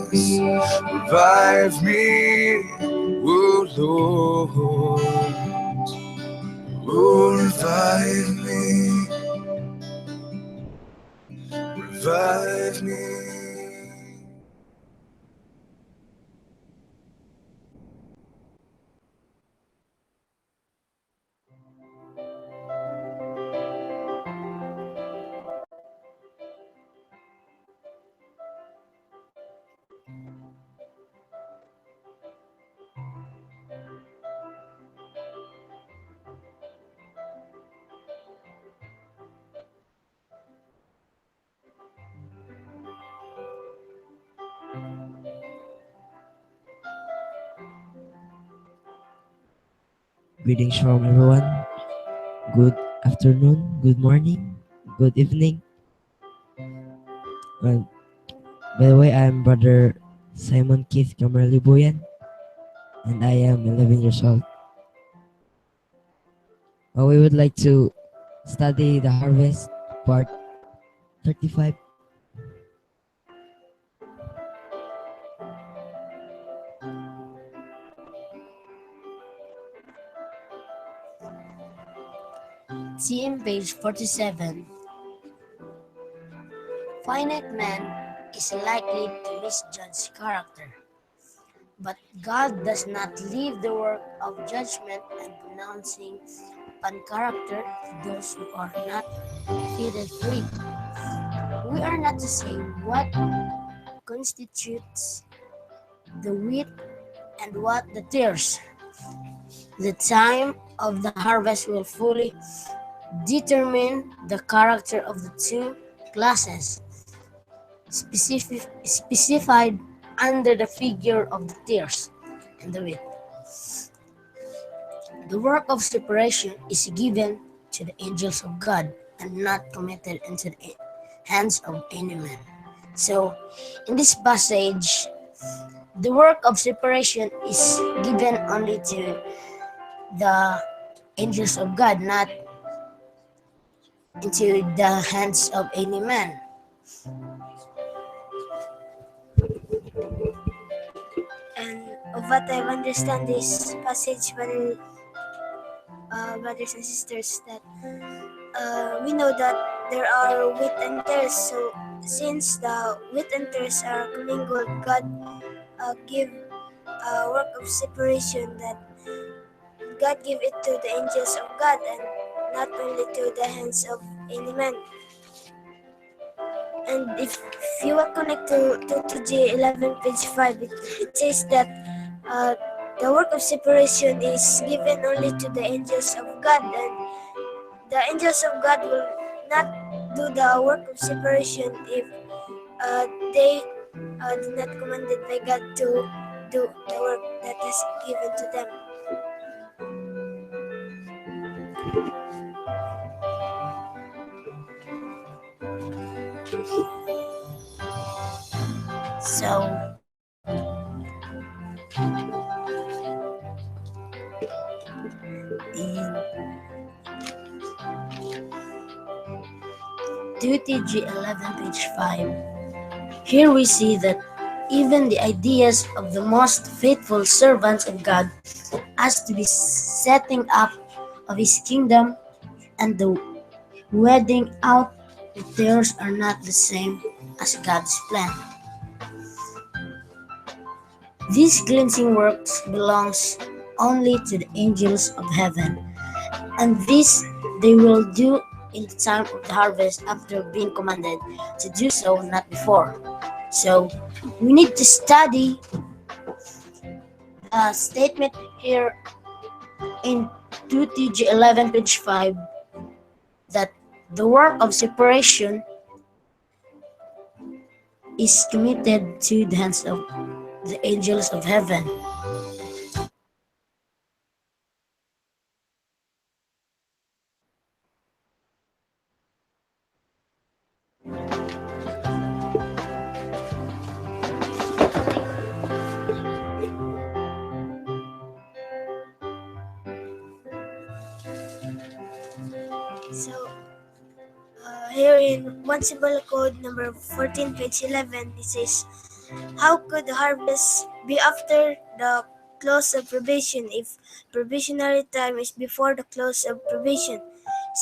Revive me, oh Lord. Oh, revive me. Revive me. Greetings from everyone. Good afternoon, good morning, good evening. Well, by the way, I'm Brother Simon Keith Kamaralibuyan, and I am 11 years old. We would like to study the harvest, part 35. TM page 47. Finite man is likely to misjudge character, but God does not leave the work of judgment and pronouncing upon character to those who are not fitted for it. We are not to say what constitutes the wheat and what the tares. The time of the harvest will fully determine the character of the two classes specified under the figure of the tares and the wheat. The work of separation is given to the angels of God and not committed into the hands of any man. So, in this passage, the work of separation is given only to the angels of God, not into the hands of any man. And of what I understand this passage, brothers and sisters, that we know that there are wheat and tares. So since the wheat and tares are commingled, God give a work of separation, that God give it to the angels of God and not only to the hands of any man. And if you will connect to TG 11 page 5, it says that uh, the work of separation is given only to the angels of God, and the angels of God will not do the work of separation if they do not commanded by God to do the work that is given to them. So, in 2TG 11 page 5, here we see that even the ideas of the most faithful servants of God as to be setting up of his kingdom and the wedding out of theirs are not the same as God's plan. These cleansing works belongs only to the angels of heaven, and this they will do in the time of the harvest after being commanded to do so, not before. So we need to study the statement here in 2TG 11 page 5 that the work of separation is committed to the hands of the angels of heaven. So here in one symbol code number 14 page 11, it says, how could the harvest be after the close of probation if probationary time is before the close of probation?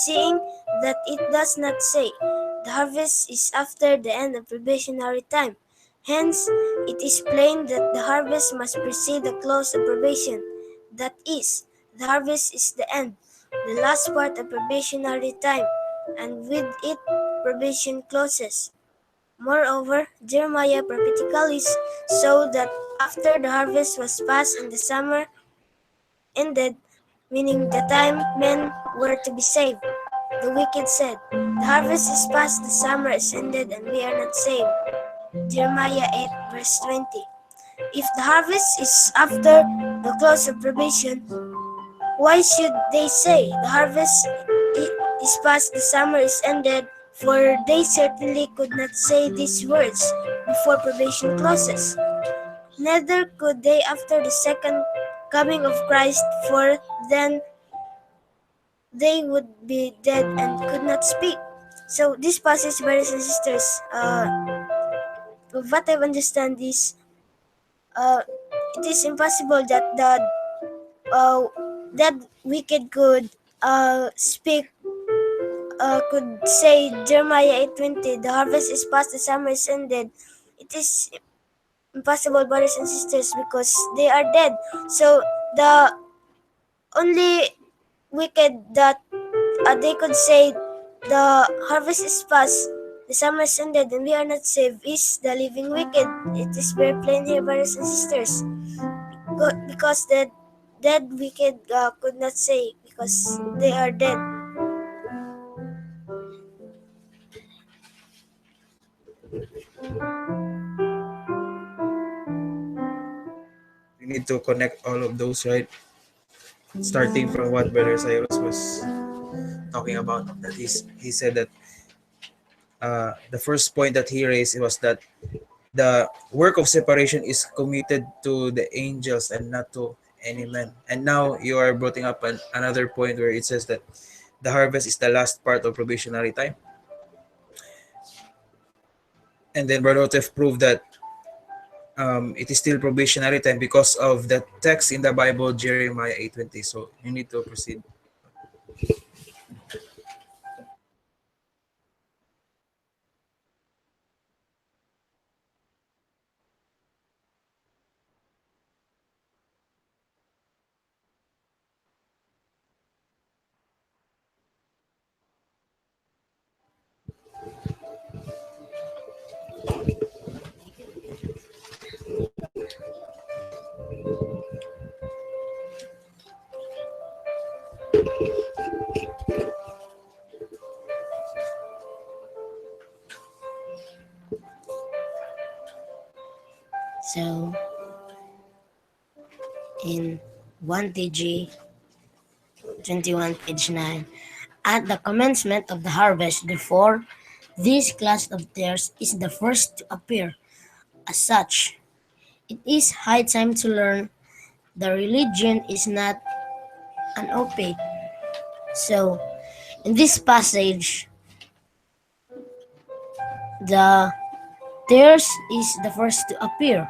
Seeing that it does not say, the harvest is after the end of probationary time. Hence, it is plain that the harvest must precede the close of probation. That is, the harvest is the end, the last part of probationary time, and with it, probation closes. Moreover, Jeremiah prophetically saw that after the harvest was past and the summer ended, meaning the time men were to be saved, the wicked said, the harvest is past, the summer is ended, and we are not saved. Jeremiah 8 verse 20. If the harvest is after the close of probation, why should they say the harvest is past, the summer is ended? For they certainly could not say these words before probation closes. Neither could they after the second coming of Christ, for then they would be dead and could not speak. So this passage, brothers and sisters, what I understand is, uh, it is impossible that uh, that wicked could speak, could say Jeremiah 8:20, the harvest is past, the summer is ended. It is impossible, brothers and sisters, because they are dead. So the only wicked that they could say the harvest is past, the summer is ended, and we are not saved is the living wicked. It is very plain here, brothers and sisters, because the dead wicked could not say because they are dead. We need to connect all of those, right? starting from what Brother Cyrus was talking about, that he said that the first point that he raised was that the work of separation is committed to the angels and not to any man. And now you are bringing up another point where it says that the harvest is the last part of probationary time. And then Brother Otef proved that it is still probationary time because of the text in the Bible, Jeremiah 8:20. So you need to proceed. So in 1TG 21 page 9, at the commencement of the harvest, therefore, this class of tares is the first to appear. As such, it is high time to learn the religion is not an opaque. So, in this passage, the tares is the first to appear.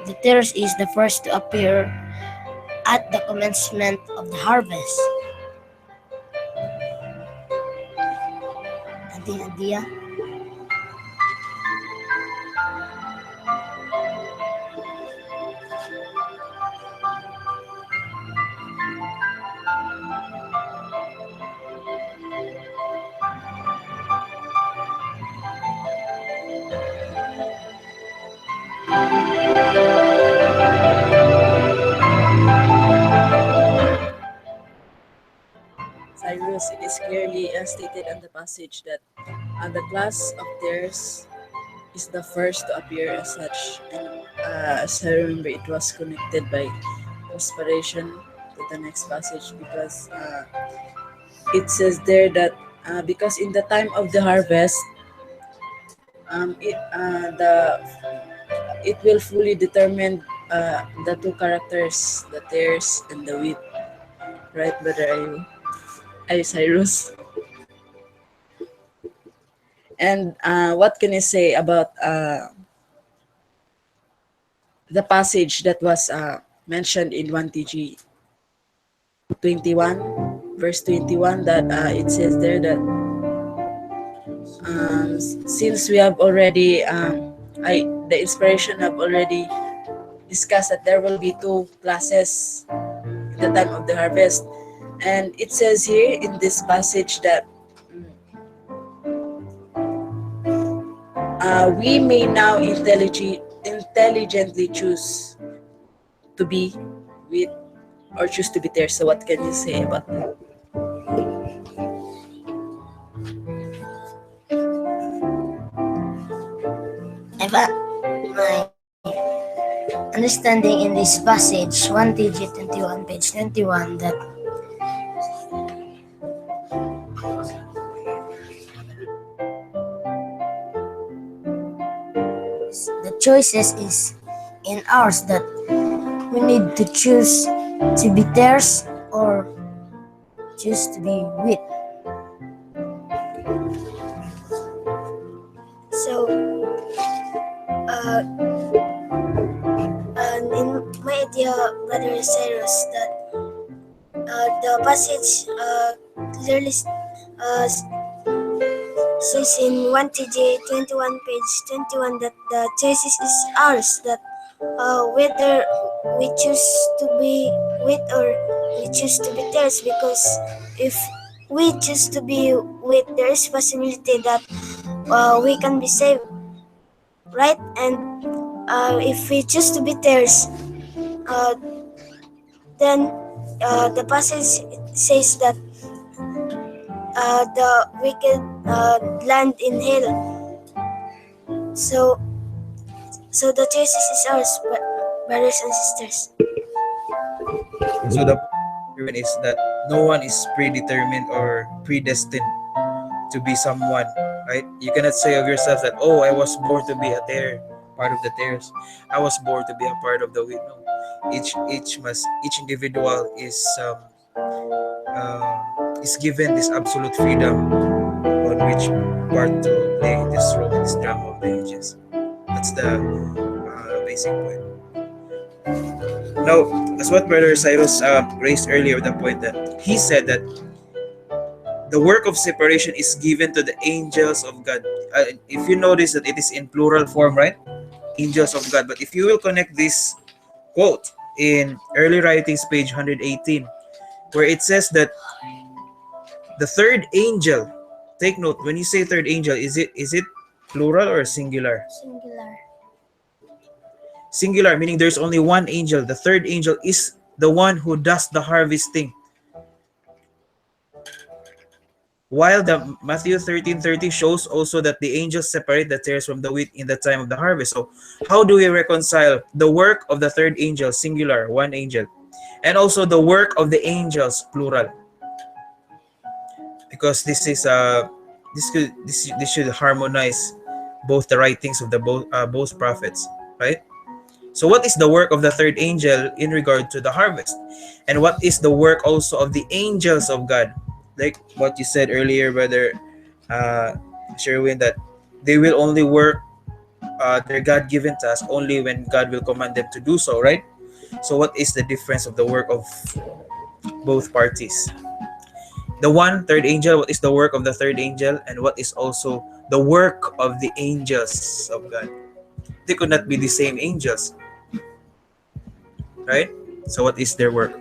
The tares is the first to appear at the commencement of the harvest. Idea. Cyrus, it is clearly stated in the passage that the class of theirs is the first to appear as such. And as I remember, it was connected by inspiration to the next passage because it says there that because in the time of the harvest, it will fully determine the two characters, the tares and the wheat. Right, brother? Are you Cyrus? And what can you say about the passage that was mentioned in 1TG 21, verse 21, that it says there that since we have already, the inspiration have already discussed that there will be two classes in the time of the harvest. And it says here in this passage that we may now intelligently choose to be with or choose to be there. So what can you say about that? My understanding in this passage, 1TG 21, page 21, that the choices is in ours, that we need to choose to be theirs or choose to be with. So, in my idea, Brother Cyrus, that the passage clearly says in 1TJ 21 page 21 that the choices is ours, that whether we choose to be with or we choose to be theirs, because if we choose to be with, there is possibility that we can be saved, right? And if we choose to be theirs, then the passage says that the wicked land in hell. So the choices is ours, brothers and sisters. So the point is that no one is predetermined or predestined to be someone, right? You cannot say of yourself that, oh, I was born to be a tear, part of the tears. I was born to be a part of the wheat. No, each individual is given this absolute freedom on which part to play this role in this drama of the ages. That's the basic point. Now, as what Brother Cyrus raised earlier, the point that he said that the work of separation is given to the angels of God. If you notice that it is in plural form, right? Angels of God. But if you will connect this quote in early writings, page 118, where it says that the third angel, take note, when you say third angel, is it plural or singular? Singular. Singular, meaning there's only one angel. The third angel is the one who does the harvesting. While the Matthew 13:30 shows also that the angels separate the tares from the wheat in the time of the harvest. So how do we reconcile the work of the third angel, singular, one angel, and also the work of the angels, plural? Because this should harmonize both the writings of the both prophets, right? So what is the work of the third angel in regard to the harvest? And what is the work also of the angels of God? Like what you said earlier, Brother Sherwin, that they will only work their God-given task only when God will command them to do so, right? So what is the difference of the work of both parties? The one third angel, what is the work of the third angel, and what is also the work of the angels of God? They could not be the same angels, right? So what is their work?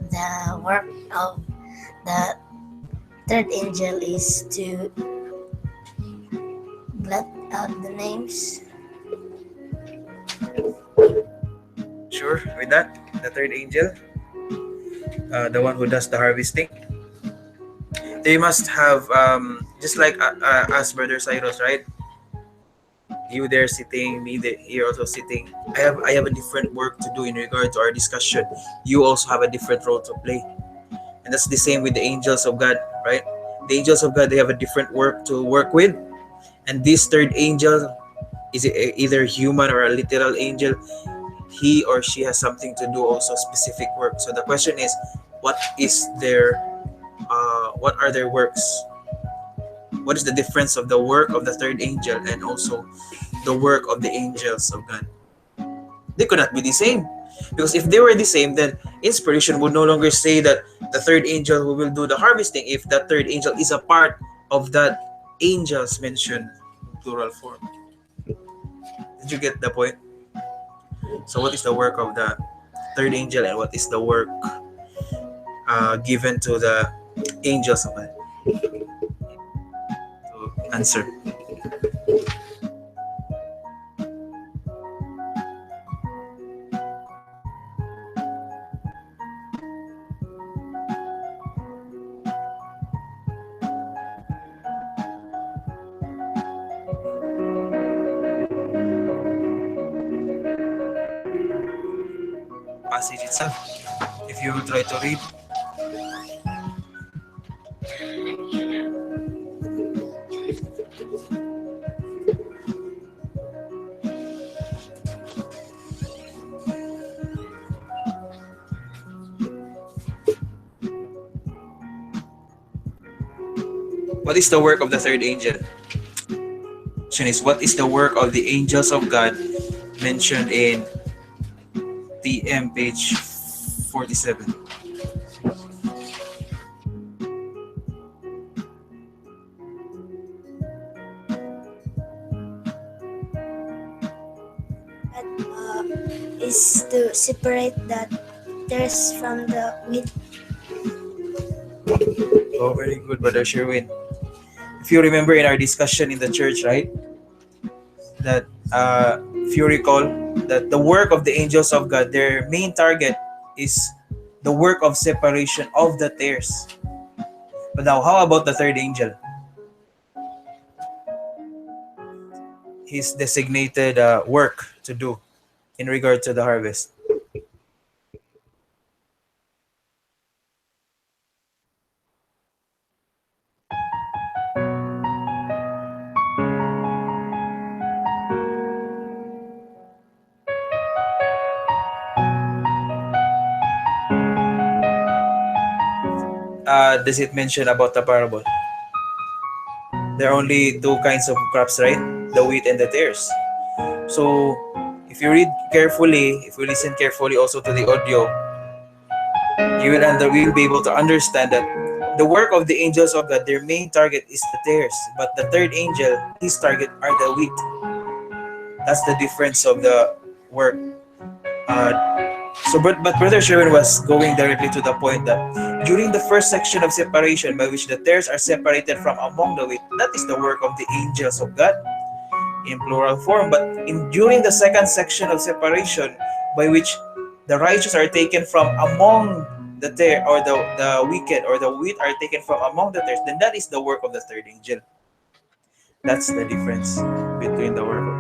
The work of the third angel is to blot out the names. Sure with that? The third angel, the one who does the harvesting, they must have just like us, Brother Cyrus, right? You there sitting, me there, here also sitting. I have a different work to do in regard to our discussion. You also have a different role to play, and that's the same with the angels of God, right? The angels of God, they have a different work to work with, and this third angel is either human or a literal angel. He or she has something to do also specific work. So the question is, what are their works? What is the difference of the work of the third angel and also the work of the angels of God? They could not be the same, because if they were the same, then inspiration would no longer say that the third angel who will do the harvesting, if that third angel is a part of that angels mentioned in plural form. Did you get the point? So what is the work of the third angel and what is the work given to the angels of God? To answer. Passage itself, if you will try to read. What is the work of the third angel? Question is, what is the work of the angels of God mentioned in TM page 47? Is to separate the tares from the wheat. Oh, very good, Brother Sherwin. If you remember in our discussion in the church, right, that if you recall, that the work of the angels of God, their main target is the work of separation of the tares. But now, how about the third angel? His designated work to do in regard to the harvest. Does it mention about the parable? There are only two kinds of crops, right? The wheat and the tares. So, if you read carefully, if you listen carefully also to the audio, you will be able to understand that the work of the angels of God, their main target is the tares, but the third angel, his target are the wheat. That's the difference of the work. Uh, but Brother Sherwin was going directly to the point that during the first section of separation, by which the tares are separated from among the wheat, that is the work of the angels of God in plural form. But in during the second section of separation, by which the righteous are taken from among the tare, or the wicked or the wheat are taken from among the tares, then that is the work of the third angel. That's the difference between the work of,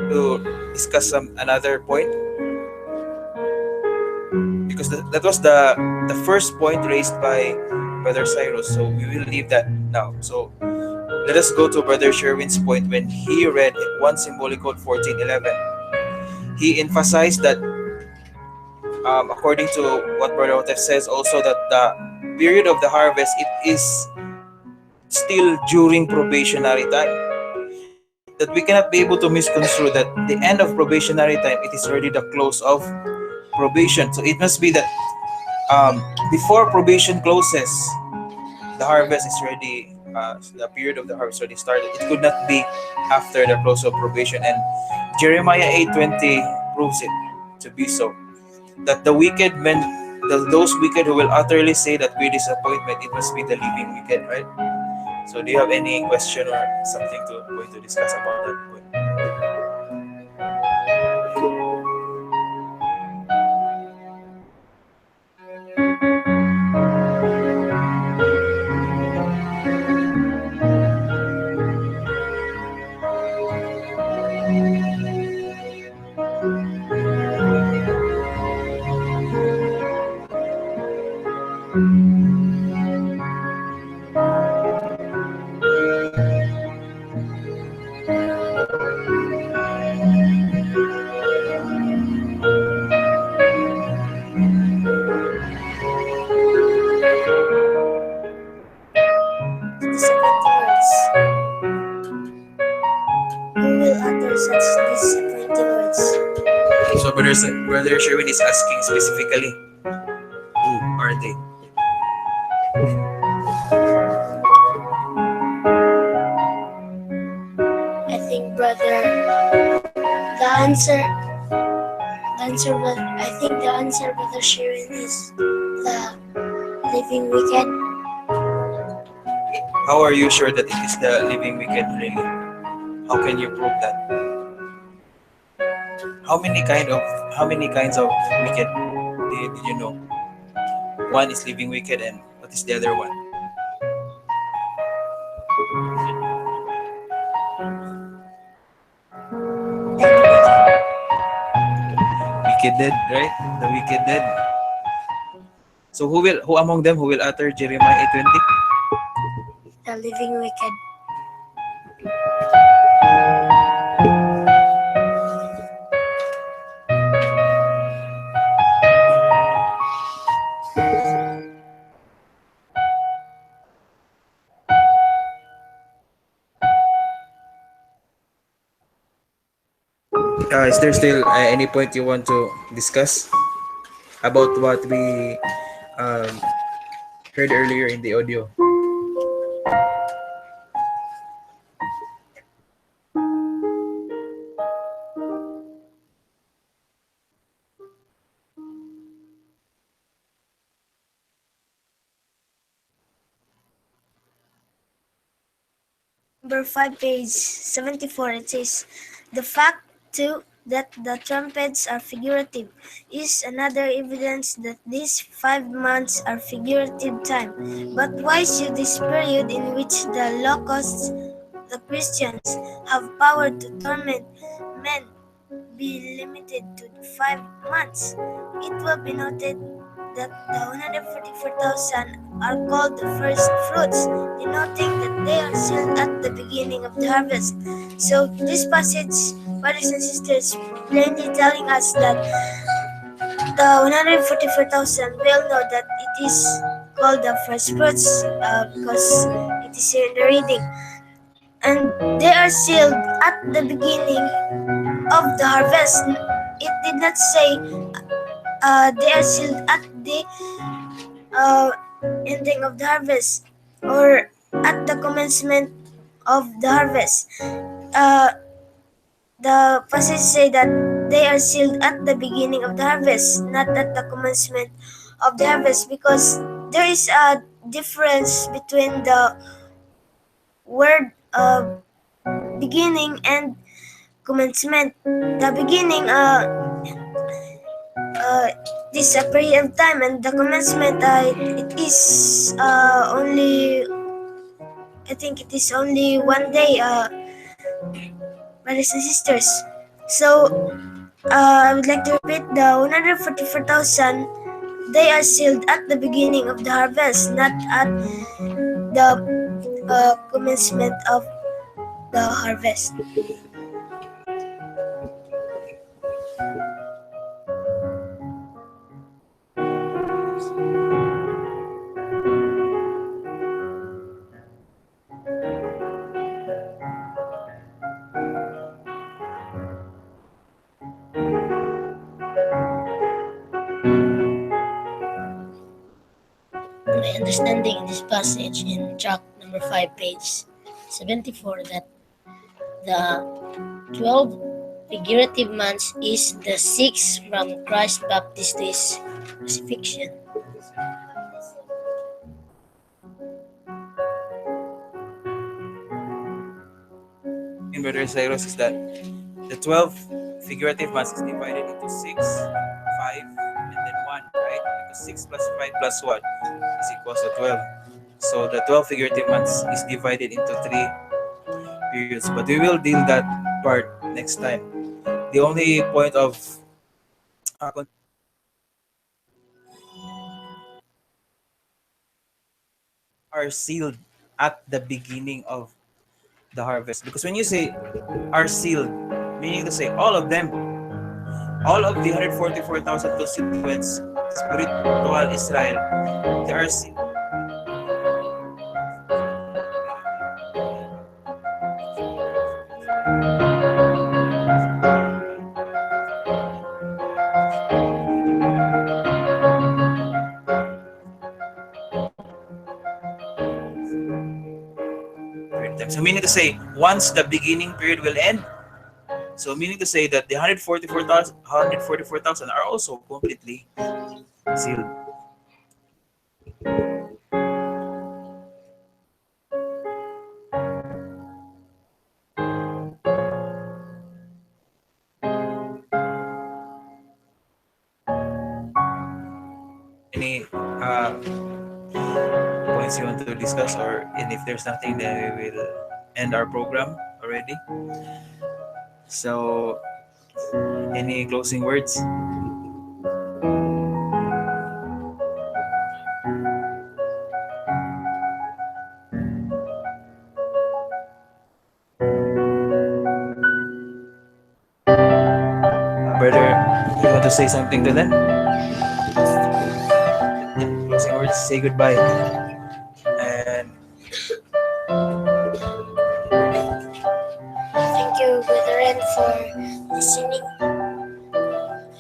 to discuss some another point, because that was the first point raised by Brother Cyrus. So we will leave that now. So let us go to Brother Sherwin's point when he read 1 Symbolic Code 14:11. He emphasized that, according to what Brother Otef says, also that the period of the harvest, it is still during probationary time. That we cannot be able to misconstrue that the end of probationary time, it is already the close of probation. So it must be that, before probation closes, the harvest is already, the period of the harvest already started. It could not be after the close of probation, and Jeremiah 8:20 proves it to be so. That the wicked men, those wicked who will utterly say that with disappointment, it must be the living wicked, right? So do you have any question or something to going to discuss about that point? Disappointing words. Who will utter such disappointing words? So Brother Sherwin is asking specifically, who are they? I think, brother, the answer, I think the answer, brother Sharon, is the living wicked. How are you sure that it is the living wicked really? How can you prove that? How many kind of how many kinds of wicked did you know? One is living wicked, and what is the other one? Dead wicked. Wicked dead, right? The wicked dead. So who among them who will utter Jeremiah 8:20? The living wicked. Is there still any point you want to discuss about what we um, heard earlier in the audio? number 5, page 74, it says, the fact too that the trumpets are figurative is another evidence that these 5 months are figurative time. But why should this period in which the locusts, the Christians, have power to torment men be limited to 5 months? It will be noted that the 144,000 are called the first fruits, denoting that they are sealed at the beginning of the harvest. So this passage, brothers and sisters, plainly telling us that the 144,000 will know that it is called the first fruits because it is here in the reading. And they are sealed at the beginning of the harvest. It did not say they are sealed at the uh, ending of the harvest or at the commencement of the harvest. Uh, the passage say that they are sealed at the beginning of the harvest, not at the commencement of the harvest, because there is a difference between the word beginning and commencement. The beginning uh, this a period of time, and the commencement it is only, I think it is only one day, brothers and sisters. So I would like to repeat, the 144,000, they are sealed at the beginning of the harvest, not at the commencement of the harvest. My understanding in this passage in track number 5, page 74, that the 12 figurative months is the 6 from Christ Baptist to his crucifixion. In Brother Cyrus is that the 12 figurative months is divided into 6, 5, and then 1, right? Because 6 plus 5 plus 1 is equals to 12. So the 12 figurative months is divided into 3 periods. But we will deal that part next time. The only point of are sealed at the beginning of the harvest. Because when you say are sealed, meaning to say all of them, all of the 144,000 constituents, spiritual Israel, they are sealed. So meaning to say, once the beginning period will end, so meaning to say that the 144,000 are also completely sealed. Any points you want to discuss, or and if there's nothing, then we will end our program already. So, any closing words? Brother, you want to say something to them? Closing words, say goodbye. And Thank you, Brother Ren, for listening,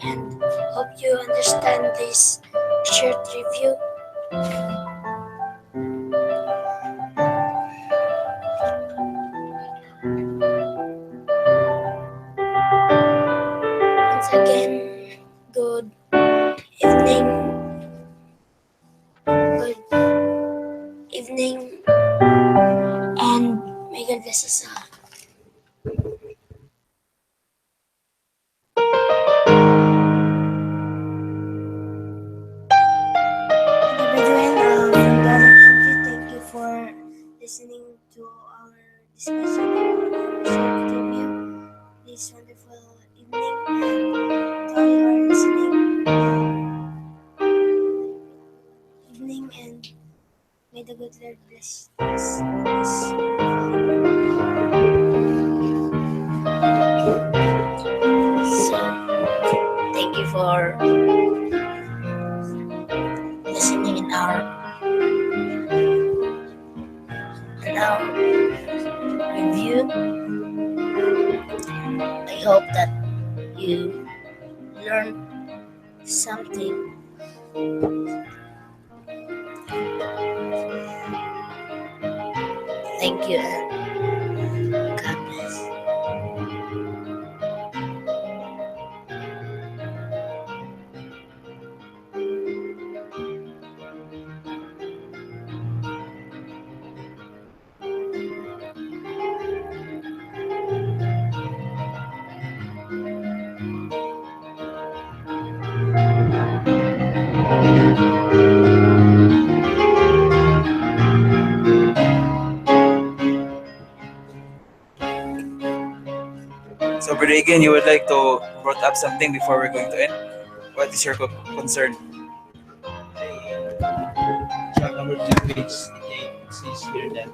and hope you understand this short review. Once again, good evening. Good evening, and may God bless us. this wonderful evening and to all who are listening. Evening, and may the good Lord bless this So, thank you for listening in our review. I hope that you learned something. Thank you and God bless. So, Brother again, you would like to brought up something before we're going to end? What is your concern? Track number 2, page 8, it says here that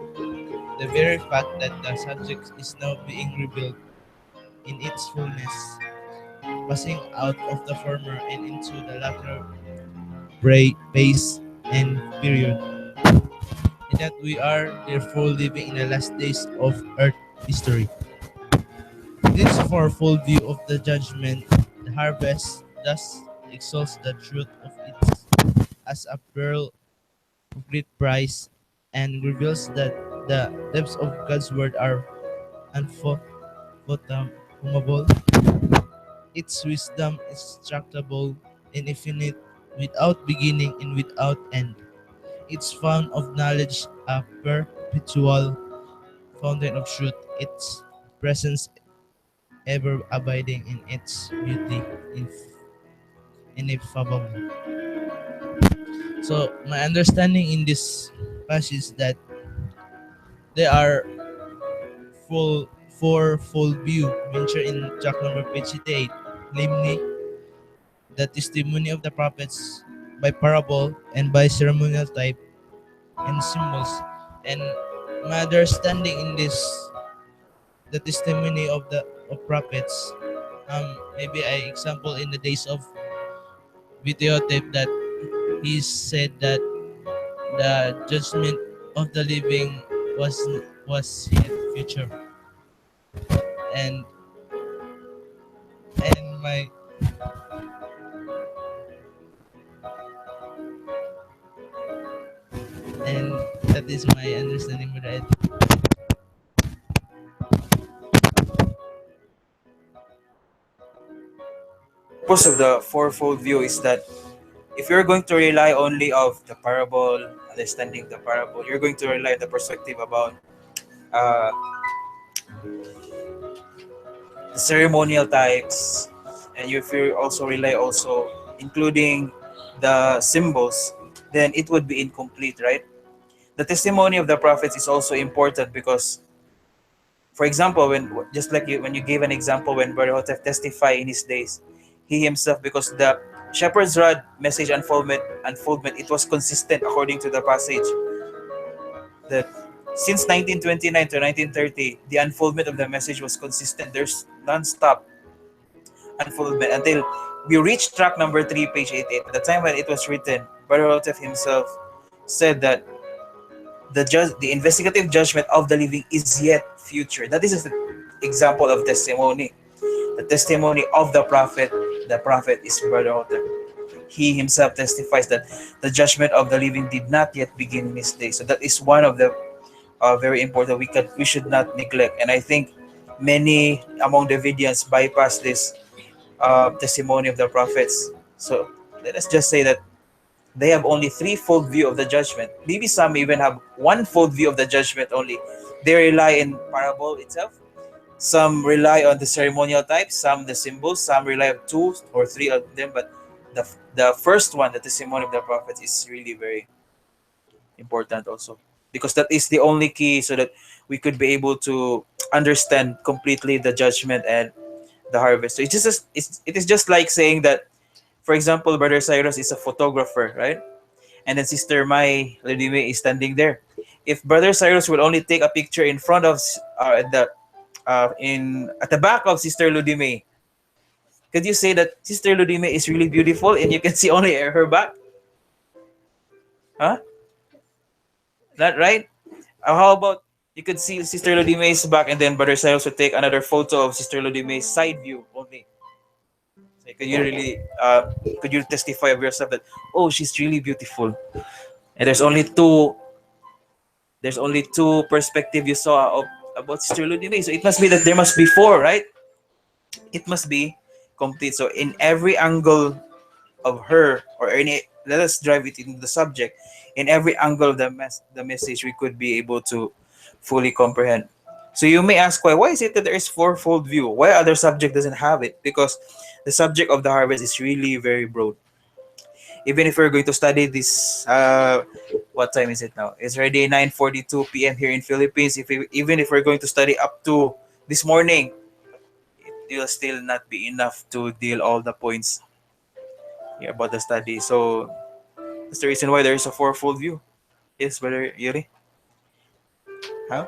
the very fact that the subject is now being revealed in its fullness, passing out of the former and into the latter phase and period, and that we are therefore living in the last days of earth history. This fourfold view of the judgment, the harvest, thus exalts the truth of it as a pearl of great price and reveals that the depths of God's word are unfathomable, its wisdom is intractable and infinite, without beginning and without end. Its fount of knowledge a perpetual fountain of truth, its presence ever abiding in its beauty ineffable. So my understanding in this passage is that there are fourfold view mentioned in track number page 88, namely the testimony of the prophets by parable and by ceremonial type and symbols. And my understanding in this, the testimony of the of prophets, maybe I example in the days of videotape that he said that the judgment of the living was yet future, and my and that is my understanding with it. Purpose of the fourfold view is that if you're going to rely only of the parable, understanding the parable, you're going to rely on the perspective about uh, the ceremonial types, and if you also rely also including the symbols, then it would be incomplete, right? The testimony of the prophets is also important because, for example, when just like you when you gave an example when Brother Hotef testified in his days, he himself, because the shepherd's rod message unfoldment, it was consistent according to the passage that since 1929 to 1930, the unfoldment of the message was consistent. There's non-stop unfoldment until we reached track number 3, page 88. At the time when it was written, Brother Hotef himself said that the investigative judgment of the living is yet future. That is an example of testimony. The testimony of the prophet is Brother Hotep. He himself testifies that the judgment of the living did not yet begin in his day. So that is one of the very important we should not neglect. And I think many among the Vidians bypass this testimony of the prophets. So let us just say that they have only threefold view of the judgment. Maybe some even have one-fold view of the judgment only. They rely in parable itself. Some rely on the ceremonial type, some the symbols, some rely on two or three of them. But the first one, the testimony of the prophets, is really very important also, because that is the only key so that we could be able to understand completely the judgment and the harvest. So it is just like saying that, for example, Brother Cyrus is a photographer, right? And then Sister Mai Ledime is standing there. If Brother Cyrus will only take a picture in front of the in at the back of Sister Ludime, could you say that Sister Ludime is really beautiful and you can see only her back? Huh? Not right? How about you could see Sister Ludime's back and then Brother Cyrus would take another photo of Sister Ludime's side view only. So could you really could you testify of yourself that, oh, she's really beautiful and there's only two perspective you saw of about Sister Ludime, so it must be that there must be four, right? It must be complete. So in every angle of her, or any, let us drive it into the subject, in every angle of the message we could be able to fully comprehend. So you may ask, why is it that there is fourfold view? Why other subject doesn't have it? Because the subject of the harvest is really very broad. Even if we're going to study this, what time is it now? It's already 9:42 p.m. here in Philippines. Even if we're going to study up to this morning, it will still not be enough to deal all the points here about the study. So that's the reason why there is a fourfold view. Yes, Brother Yuri? How?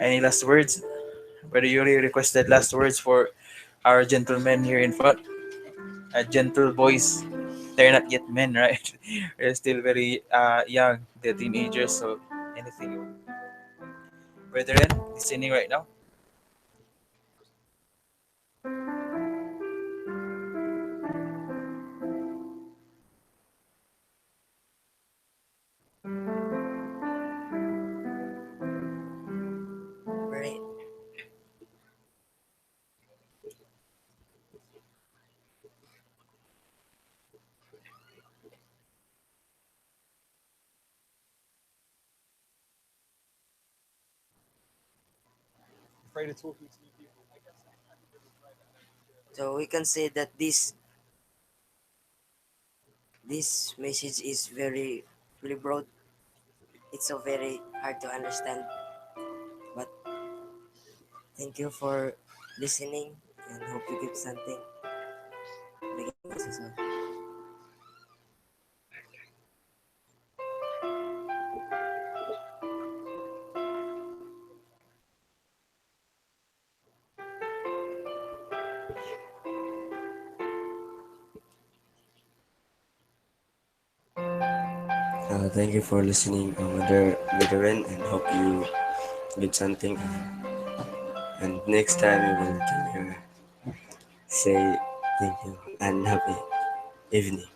Any last words? Brother Yuri requested last words for our gentlemen here in front. A gentle voice. They're not yet men, right? They're still very young, the teenagers. So anything, brethren, listening right now. Right. So we can say that this message is very really broad. It's so very hard to understand. But thank you for listening and hope you give something. Bigyan mo sa thank you for listening, Mother Veteran, and hope you get something. And next time we will come here, say thank you and happy evening.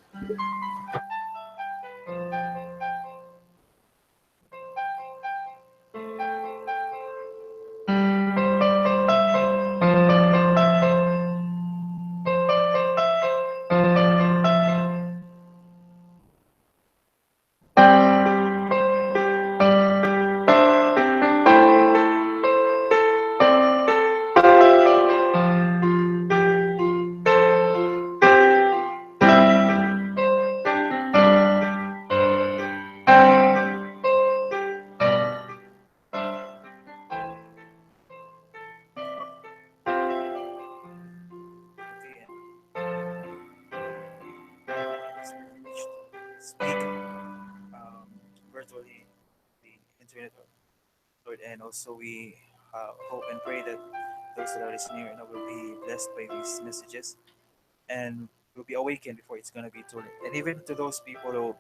Okay, it's privileged to speak virtually the internet, Lord, and also we hope and pray that those that are listening right now will be blessed by these messages and will be awakened before it's gonna be too late. And even to those people who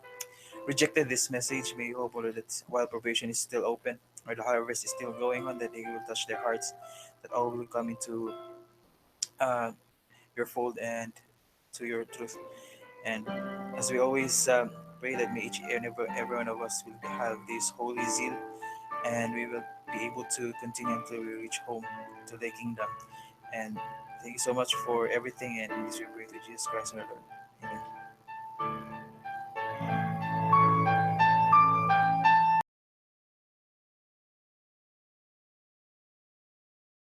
rejected this message, may hope, Lord, that while probation is still open or the harvest is still going on, that they will touch their hearts, that all will come into uh, your fold and to your truth. And as we always pray that may each and every one of us will have this holy zeal and we will be able to continue until we reach home to the kingdom. And thank you so much for everything. And in this we pray to Jesus Christ our Lord. Amen.